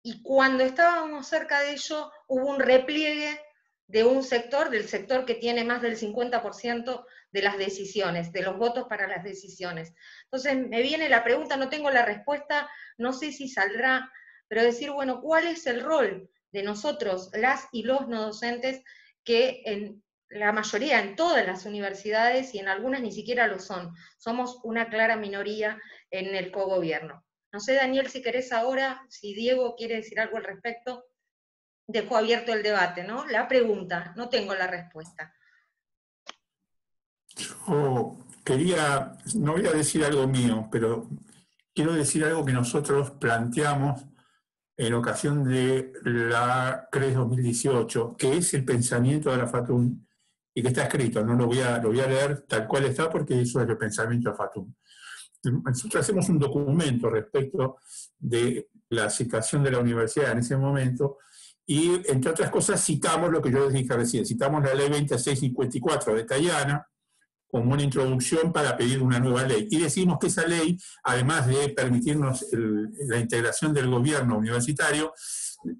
Y cuando estábamos cerca de ello, hubo un repliegue de un sector, del sector que tiene más del 50% de las decisiones, de los votos para las decisiones. Entonces me viene la pregunta, no tengo la respuesta, no sé si saldrá, pero decir, bueno, ¿cuál es el rol de nosotros, las y los no docentes, que en la mayoría, en todas las universidades, y en algunas ni siquiera lo son, somos una clara minoría en el cogobierno? No sé, Daniel, si querés ahora, si Diego quiere decir algo al respecto, dejo abierto el debate, ¿no? La pregunta, no tengo la respuesta. Yo quería, no voy a decir algo mío, pero quiero decir algo que nosotros planteamos en ocasión de la CRES 2018, que es el pensamiento de la FATUN, y que está escrito, no lo voy a leer tal cual está, porque eso es el pensamiento de la FATUN. Nosotros hacemos un documento respecto de la situación de la universidad en ese momento, y entre otras cosas citamos lo que yo les dije recién, citamos la ley 2654 de Tayana como una introducción para pedir una nueva ley. Y decimos que esa ley, además de permitirnos la integración del gobierno universitario,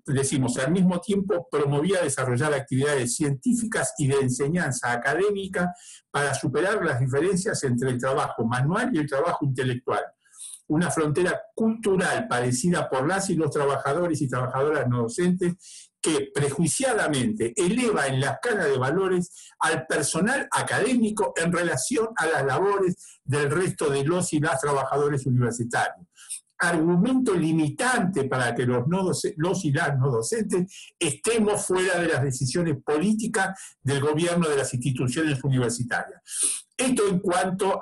decimos, al mismo tiempo promovía desarrollar actividades científicas y de enseñanza académica para superar las diferencias entre el trabajo manual y el trabajo intelectual. Una frontera cultural parecida por las y los trabajadores y trabajadoras no docentes que prejuiciadamente eleva en la escala de valores al personal académico en relación a las labores del resto de los y las trabajadores universitarios. Argumento limitante para que los y las no docentes estemos fuera de las decisiones políticas del gobierno de las instituciones universitarias. Esto en cuanto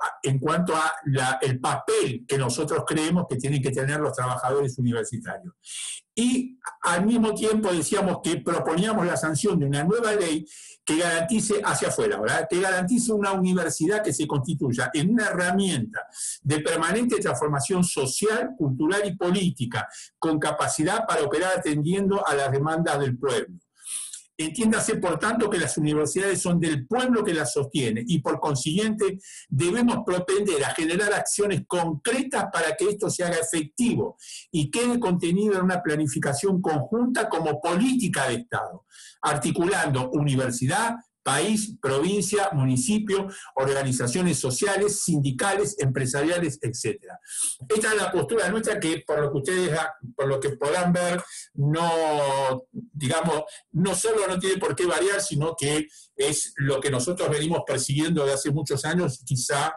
a el papel que nosotros creemos que tienen que tener los trabajadores universitarios. Y al mismo tiempo decíamos que proponíamos la sanción de una nueva ley que garantice hacia afuera, ¿verdad? Que garantice una universidad que se constituya en una herramienta de permanente transformación social, cultural y política, con capacidad para operar atendiendo a las demandas del pueblo. Entiéndase, por tanto, que las universidades son del pueblo que las sostiene y, por consiguiente, debemos propender a generar acciones concretas para que esto se haga efectivo y quede contenido en una planificación conjunta como política de Estado, articulando universidad, país, provincia, municipio, organizaciones sociales, sindicales, empresariales, etc. Esta es la postura nuestra que, por lo que podrán ver, no, digamos, no solo no tiene por qué variar, sino que es lo que nosotros venimos persiguiendo desde hace muchos años, quizá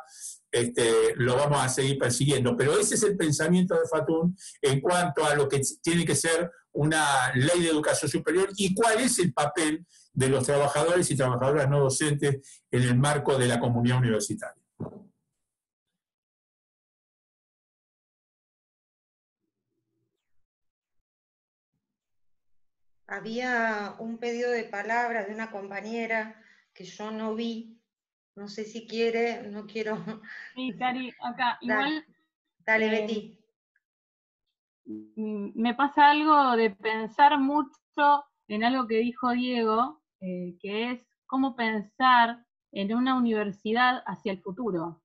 lo vamos a seguir persiguiendo. Pero ese es el pensamiento de FATUN en cuanto a lo que tiene que ser una ley de educación superior y cuál es el papel de los trabajadores y trabajadoras no docentes en el marco de la comunidad universitaria. Había un pedido de palabra de una compañera que yo no vi, no sé si quiere, no quiero. Sí, Cari, acá, Dale, igual dale, Betty. me pasa algo de pensar mucho en algo que dijo Diego, que es cómo pensar en una universidad hacia el futuro.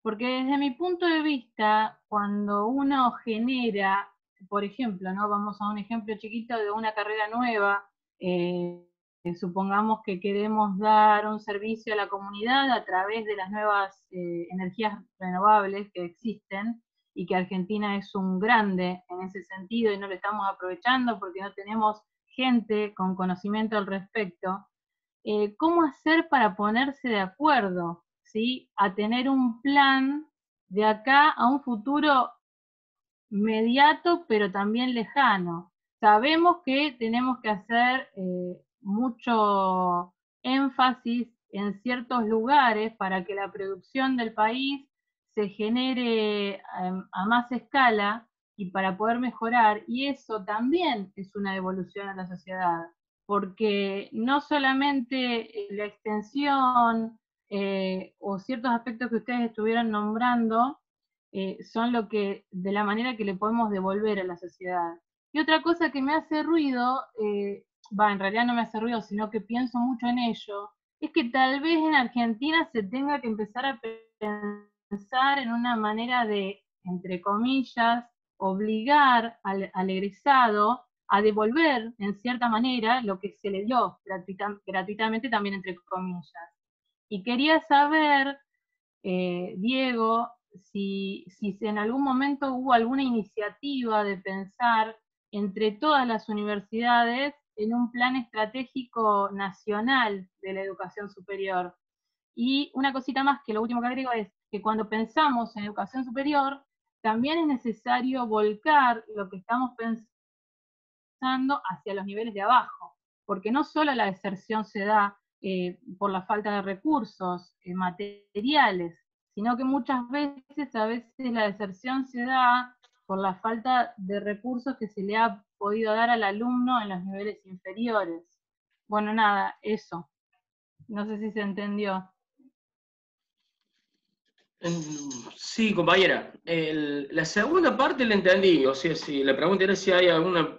Porque desde mi punto de vista, cuando uno genera, por ejemplo, ¿no? Vamos a un ejemplo chiquito de una carrera nueva, supongamos que queremos dar un servicio a la comunidad a través de las nuevas energías renovables que existen, y que Argentina es un grande en ese sentido y no lo estamos aprovechando porque no tenemos gente con conocimiento al respecto. ¿Cómo hacer para ponerse de acuerdo, ¿sí? A tener un plan de acá a un futuro inmediato, pero también lejano? Sabemos que tenemos que hacer mucho énfasis en ciertos lugares para que la producción del país se genere a más escala y para poder mejorar, y eso también es una devolución a la sociedad, porque no solamente la extensión o ciertos aspectos que ustedes estuvieron nombrando son lo que, de la manera que le podemos devolver a la sociedad. Y otra cosa que me hace ruido, en realidad no me hace ruido, sino que pienso mucho en ello, es que tal vez en Argentina se tenga que empezar a pensar en una manera de, entre comillas, obligar al egresado a devolver, en cierta manera, lo que se le dio gratuitamente, también entre comillas. Y quería saber, Diego, si en algún momento hubo alguna iniciativa de pensar entre todas las universidades en un plan estratégico nacional de la educación superior. Y una cosita más, que lo último que agrego es que cuando pensamos en educación superior, también es necesario volcar lo que estamos pensando hacia los niveles de abajo, porque no solo la deserción se da por la falta de recursos materiales, sino que muchas veces, a veces la deserción se da por la falta de recursos que se le ha podido dar al alumno en los niveles inferiores. Bueno, nada, eso. No sé si se entendió. Sí, compañera. La segunda parte la entendí. O sea, si la pregunta era si hay alguna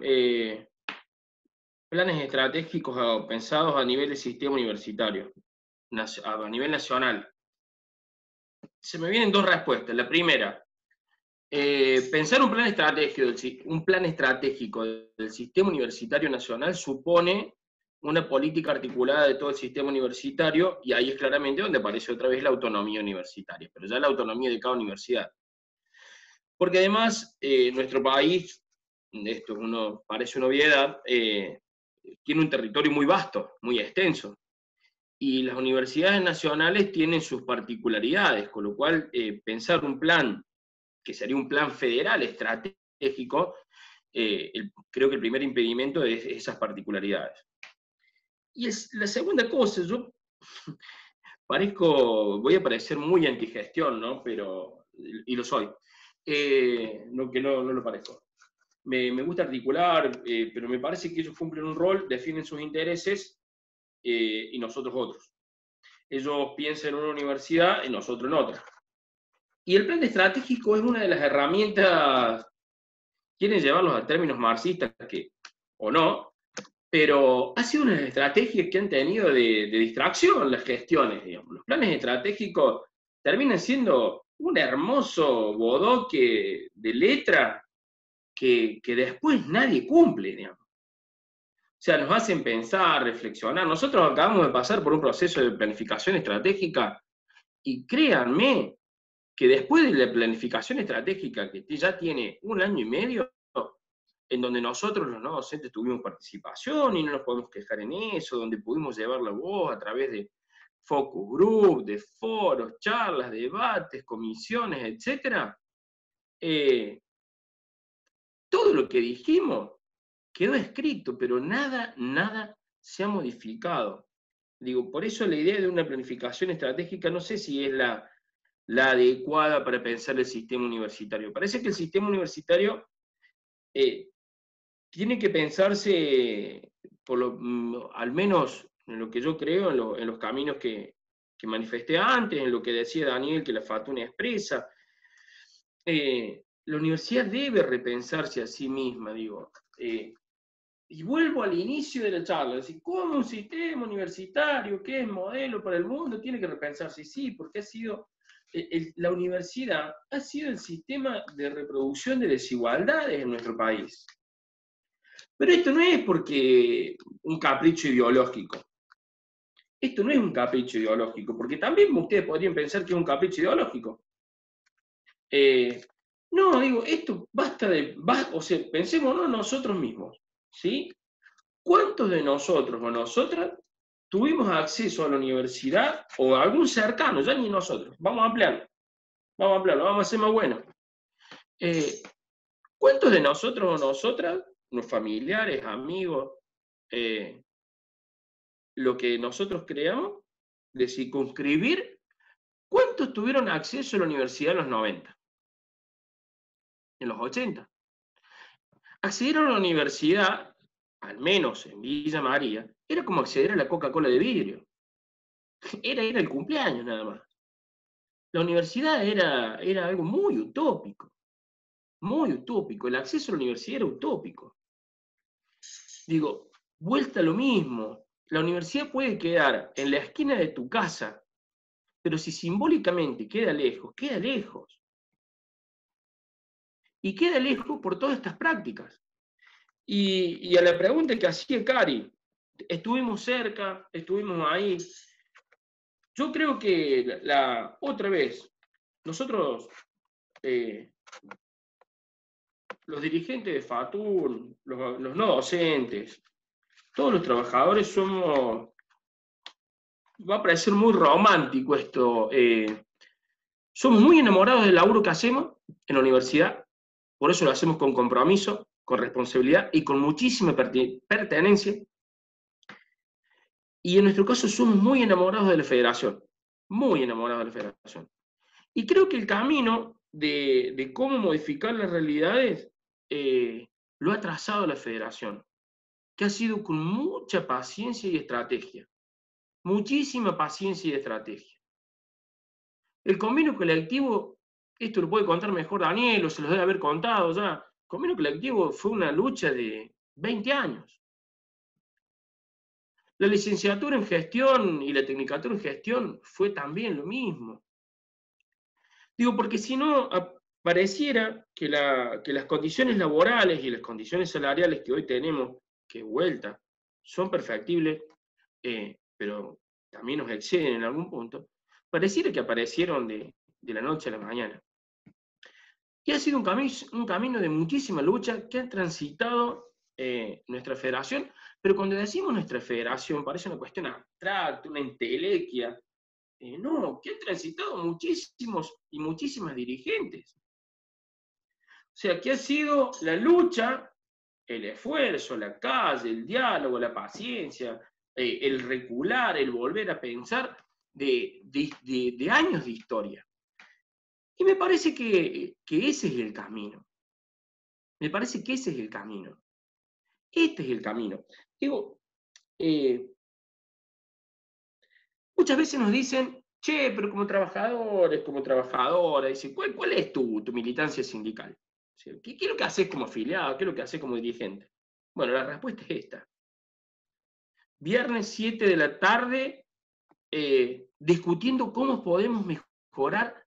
planes estratégicos pensados a nivel del sistema universitario, a nivel nacional. Se me vienen dos respuestas. La primera, pensar un plan estratégico del sistema universitario nacional supone una política articulada de todo el sistema universitario, y ahí es claramente donde aparece otra vez la autonomía universitaria, pero ya la autonomía de cada universidad. Porque además, nuestro país, esto parece una obviedad, tiene un territorio muy vasto, muy extenso, y las universidades nacionales tienen sus particularidades, con lo cual pensar un plan, que sería un plan federal estratégico, creo que el primer impedimento es esas particularidades. Y la segunda cosa, yo voy a parecer muy antigestión, ¿no? Y lo soy, no que no lo parezco. Me gusta articular, pero me parece que ellos cumplen un rol, definen sus intereses, y nosotros otros. Ellos piensan en una universidad y nosotros en otra. Y el plan estratégico es una de las herramientas, quieren llevarlos a términos marxistas, o no, pero ha sido una de las estrategias que han tenido de distracción las gestiones, digamos. Los planes estratégicos terminan siendo un hermoso bodoque de letra que después nadie cumple, digamos. O sea, nos hacen pensar, reflexionar. Nosotros acabamos de pasar por un proceso de planificación estratégica y créanme que después de la planificación estratégica, que ya tiene 1 año y medio, en donde nosotros los no docentes tuvimos participación y no nos podemos quejar en eso, donde pudimos llevar la voz a través de focus group, de foros, charlas, debates, comisiones, etc. Todo lo que dijimos quedó escrito, pero nada se ha modificado. Digo, por eso la idea de una planificación estratégica no sé si es la adecuada para pensar el sistema universitario. Parece que el sistema universitario tiene que pensarse, al menos en lo que yo creo, en los caminos que manifesté antes, en lo que decía Daniel, que la FATUNA expresa. La universidad debe repensarse a sí misma, digo. Y vuelvo al inicio de la charla, es decir, ¿cómo un sistema universitario que es modelo para el mundo tiene que repensarse? Sí, porque ha sido, la universidad ha sido el sistema de reproducción de desigualdades en nuestro país. Pero esto no es porque un capricho ideológico. Esto no es un capricho ideológico, porque también ustedes podrían pensar que es un capricho ideológico. No, digo, esto basta o sea, pensémonos nosotros mismos, ¿sí? ¿Cuántos de nosotros o nosotras tuvimos acceso a la universidad o a algún cercano, ya ni nosotros? Vamos a ampliarlo, vamos a hacer más bueno. ¿Cuántos de nosotros o nosotras, los familiares, amigos, lo que nosotros creamos, de circunscribir, cuántos tuvieron acceso a la universidad en los 90? En los 80. Acceder a la universidad, al menos en Villa María, era como acceder a la Coca-Cola de vidrio. Era ir al cumpleaños nada más. La universidad era algo muy utópico. Muy utópico. El acceso a la universidad era utópico. Digo, vuelta a lo mismo. La universidad puede quedar en la esquina de tu casa, pero si simbólicamente queda lejos, queda lejos. Y queda lejos por todas estas prácticas. Y a la pregunta que hacía Cari, estuvimos cerca, estuvimos ahí. Yo creo que otra vez, nosotros, los dirigentes de FATUN, los no docentes, todos los trabajadores somos, va a parecer muy romántico esto, somos muy enamorados del laburo que hacemos en la universidad, por eso lo hacemos con compromiso, con responsabilidad y con muchísima pertenencia. Y en nuestro caso somos muy enamorados de la federación, muy enamorados de la federación. Y creo que el camino de cómo modificar las realidades lo ha trazado la federación, que ha sido con mucha paciencia y estrategia, muchísima paciencia y estrategia. El convenio colectivo, esto lo puede contar mejor Daniel, o se los debe haber contado ya, el convenio colectivo fue una lucha de 20 años. La licenciatura en gestión y la tecnicatura en gestión fue también lo mismo. Digo, porque si no, pareciera que las condiciones laborales y las condiciones salariales que hoy tenemos, que vuelta, son perfectibles, pero también nos exceden en algún punto, pareciera que aparecieron de la noche a la mañana. Y ha sido un camino de muchísima lucha que ha transitado nuestra federación, pero cuando decimos nuestra federación parece una cuestión abstracta, una entelequia. No, que han transitado muchísimos y muchísimas dirigentes. O sea, que ha sido la lucha, el esfuerzo, la calle, el diálogo, la paciencia, el recular, el volver a pensar de años de historia. Y me parece que ese es el camino. Me parece que ese es el camino. Este es el camino. Digo, muchas veces nos dicen, che, pero como trabajadores, como trabajadora, dicen, ¿cuál es tu militancia sindical? ¿Qué es lo que haces como afiliado? ¿Qué es lo que haces como dirigente? Bueno, la respuesta es esta. Viernes 7 de la tarde, discutiendo cómo podemos mejorar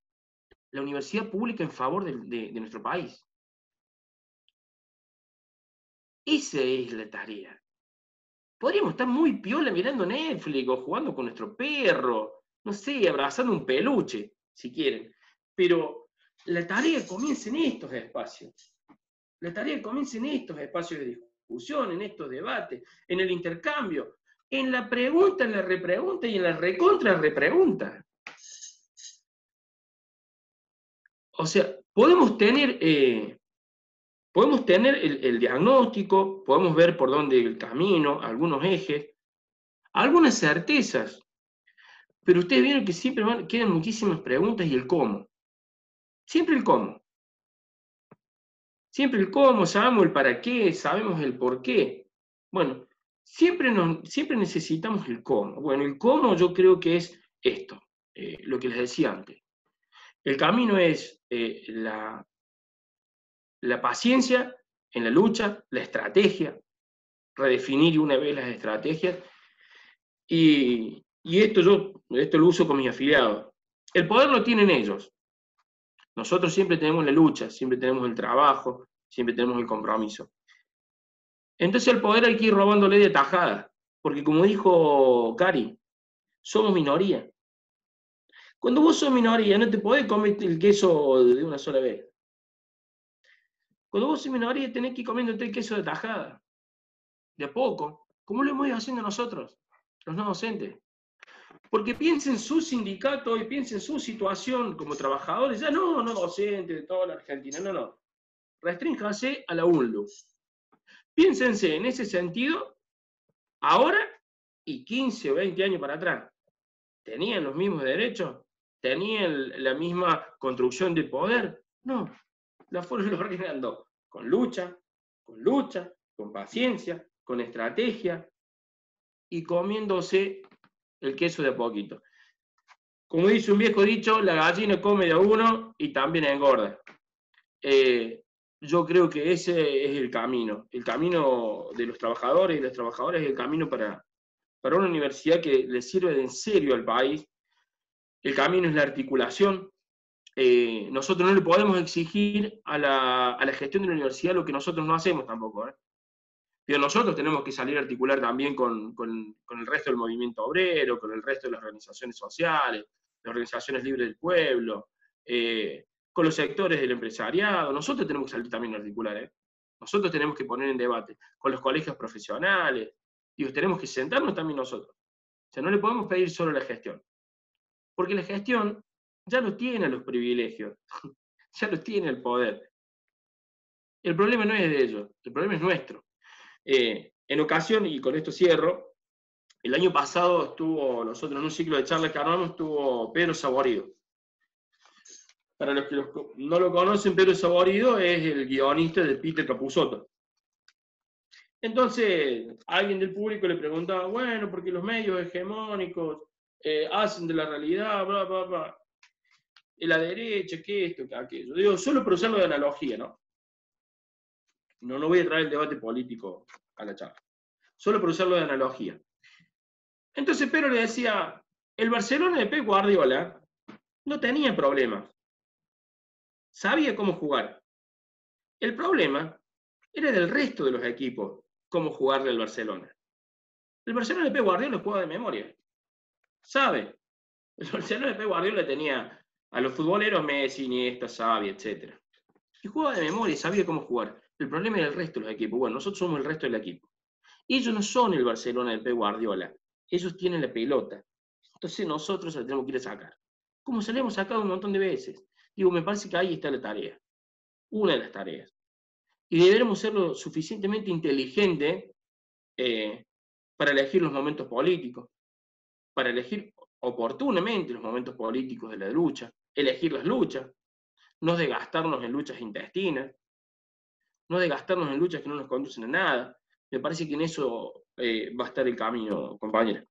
la universidad pública en favor de nuestro país. Esa es la tarea. Podríamos estar muy piola mirando Netflix o jugando con nuestro perro, no sé, abrazando un peluche, si quieren. Pero la tarea comienza en estos espacios. La tarea comienza en estos espacios de discusión, en estos debates, en el intercambio, en la pregunta, en la repregunta y en la recontra-repregunta. O sea, podemos tener el diagnóstico, podemos ver por dónde el camino, algunos ejes, algunas certezas, pero ustedes vieron que siempre quedan muchísimas preguntas y el cómo. Siempre el cómo. Siempre el cómo, sabemos el para qué, sabemos el por qué. Bueno, siempre necesitamos el cómo. Bueno, el cómo yo creo que es esto, lo que les decía antes. El camino es la paciencia en la lucha, la estrategia, redefinir una vez las estrategias, y esto lo uso con mis afiliados. El poder lo tienen ellos. Nosotros siempre tenemos la lucha, siempre tenemos el trabajo, siempre tenemos el compromiso. Entonces el poder hay que ir robándole de tajada, porque como dijo Cari, somos minoría. Cuando vos sos minoría no te podés comer el queso de una sola vez. Cuando vos sos minoría tenés que ir comiéndote el queso de tajada, de a poco, como lo hemos ido haciendo nosotros, los no docentes. Porque piensen en su sindicato y piensen en su situación como trabajadores, ya no docentes de toda la Argentina, no. Restrínjase a la UNLU. Piénsense en ese sentido ahora y 15 o 20 años para atrás. ¿Tenían los mismos derechos? ¿Tenían la misma construcción de poder? No, la fueron logrando con lucha, con paciencia, con estrategia y comiéndose el queso de a poquito. Como dice un viejo dicho, la gallina come de a uno y también engorda. Yo creo que ese es el camino de los trabajadores y las trabajadoras, es el camino para una universidad que le sirve de en serio al país. El camino es la articulación. Nosotros no le podemos exigir a la gestión de la universidad lo que nosotros no hacemos tampoco. Pero nosotros tenemos que salir a articular también con el resto del movimiento obrero, con el resto de las organizaciones sociales, las organizaciones libres del pueblo, con los sectores del empresariado. Nosotros tenemos que salir también a articular. Nosotros tenemos que poner en debate con los colegios profesionales. Digo, tenemos que sentarnos también nosotros. O sea, no le podemos pedir solo la gestión. Porque la gestión ya no tiene los privilegios, ya no tiene el poder. El problema no es de ellos, el problema es nuestro. En ocasión, y con esto cierro, el año pasado nosotros en un ciclo de charlas que armamos, estuvo Pedro Saborido. Para los que no lo conocen, Pedro Saborido es el guionista de Peter Capusotto. Entonces, alguien del público le preguntaba, bueno, porque los medios hegemónicos hacen de la realidad, bla, bla, bla. Y la derecha, que esto, que aquello. Digo, solo por usarlo de analogía, ¿no? No voy a traer el debate político a la charla. Solo por usarlo de analogía. Entonces Pedro le decía, el Barcelona de Pep Guardiola no tenía problemas. Sabía cómo jugar. El problema era del resto de los equipos, cómo jugarle al Barcelona. El Barcelona de Pep Guardiola juega de memoria. Sabe. El Barcelona de Pep Guardiola tenía a los futboleros Messi, Iniesta, Xavi, etc. Y jugaba de memoria, sabía cómo jugar. El problema era el resto de los equipos. Bueno, nosotros somos el resto del equipo. Ellos no son el Barcelona de Pep Guardiola. Ellos tienen la pelota. Entonces nosotros la tenemos que ir a sacar. Como se la hemos sacado un montón de veces. Digo, me parece que ahí está la tarea. Una de las tareas. Y deberemos ser lo suficientemente inteligentes para elegir los momentos políticos, para elegir oportunamente los momentos políticos de la lucha, elegir las luchas, no desgastarnos en luchas intestinas, no desgastarnos en luchas que no nos conducen a nada. Me parece que en eso va a estar el camino, compañera.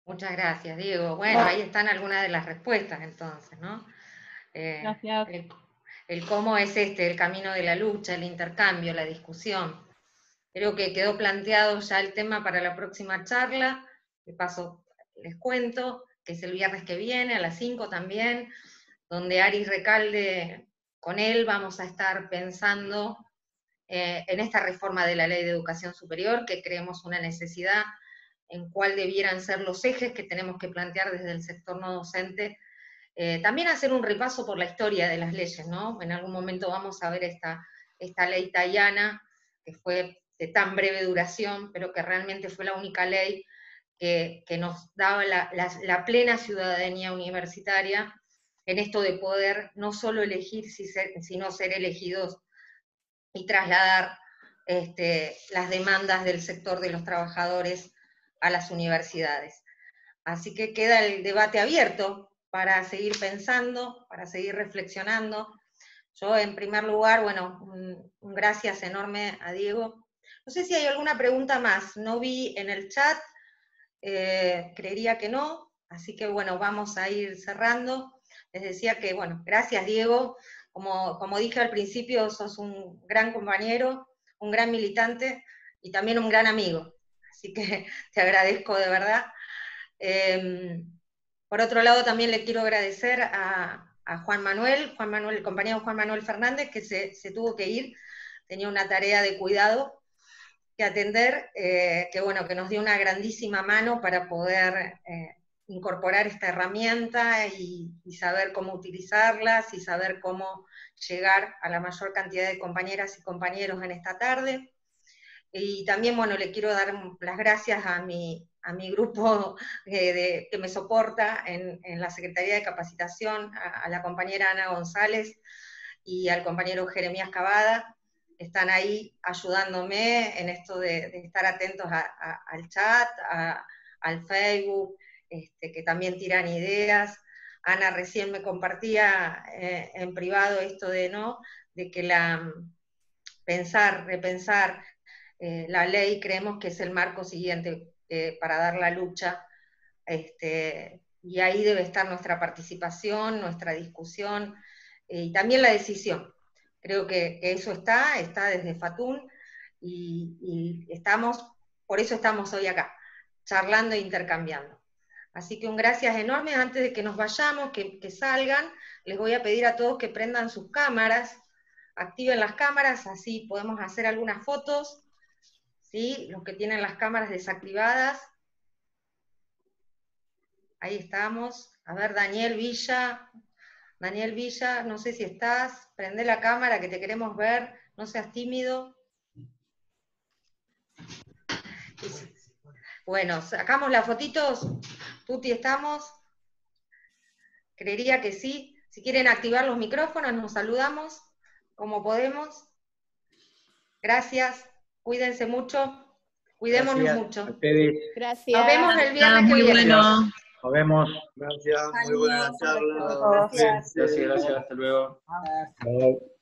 Muchas gracias, Diego. Bueno, ahí están algunas de las respuestas entonces, ¿no? Gracias. El cómo es el camino de la lucha, el intercambio, la discusión. Creo que quedó planteado ya el tema para la próxima charla. De paso, les cuento que es el viernes que viene, a las 5 también, donde Aris Recalde, con él vamos a estar pensando en esta reforma de la Ley de Educación Superior, que creemos una necesidad en cuál debieran ser los ejes que tenemos que plantear desde el sector no docente. También hacer un repaso por la historia de las leyes, ¿no? En algún momento vamos a ver esta ley Tayana, que fue de tan breve duración, pero que realmente fue la única ley que nos daba la plena ciudadanía universitaria en esto de poder no solo elegir, sino ser elegidos y trasladar las demandas del sector de los trabajadores a las universidades. Así que queda el debate abierto para seguir pensando, para seguir reflexionando, Yo en primer lugar, bueno, un gracias enorme a Diego. No sé si hay alguna pregunta más, no vi en el chat, creería que no, así que bueno, vamos a ir cerrando. Les decía que, bueno, gracias Diego, como dije al principio, sos un gran compañero, un gran militante y también un gran amigo, así que te agradezco de verdad. Por otro lado, también le quiero agradecer a Juan Manuel, el compañero Juan Manuel Fernández, que se tuvo que ir, tenía una tarea de cuidado que atender, que bueno, que nos dio una grandísima mano para poder incorporar esta herramienta y saber cómo utilizarlas y saber cómo llegar a la mayor cantidad de compañeras y compañeros en esta tarde. Y también, bueno, le quiero dar las gracias a mi grupo que me soporta en la Secretaría de Capacitación, a la compañera Ana González y al compañero Jeremías Cavada, están ahí ayudándome en esto de estar atentos al chat, al Facebook, que también tiran ideas. Ana recién me compartía en privado esto de que repensar la ley, creemos que es el marco siguiente para dar la lucha, y ahí debe estar nuestra participación, nuestra discusión, y también la decisión. Creo que eso está desde FATUN, y por eso estamos hoy acá, charlando e intercambiando. Así que un gracias enorme. Antes de que nos vayamos, que salgan, les voy a pedir a todos que prendan sus cámaras, activen las cámaras, así podemos hacer algunas fotos, ¿sí? Los que tienen las cámaras desactivadas. Ahí estamos. A ver, Daniel Villa, no sé si estás, prende la cámara que te queremos ver, no seas tímido. Bueno, sacamos las fotitos, Tuti, ¿estamos? Creería que sí. Si quieren activar los micrófonos, nos saludamos como podemos. Gracias, cuídense mucho, cuidémonos Gracias mucho. a ustedes. Gracias. Nos vemos el viernes que muy viene. bueno. Nos vemos. Gracias, muy buena charla. Gracias. Gracias, hasta luego. Chao.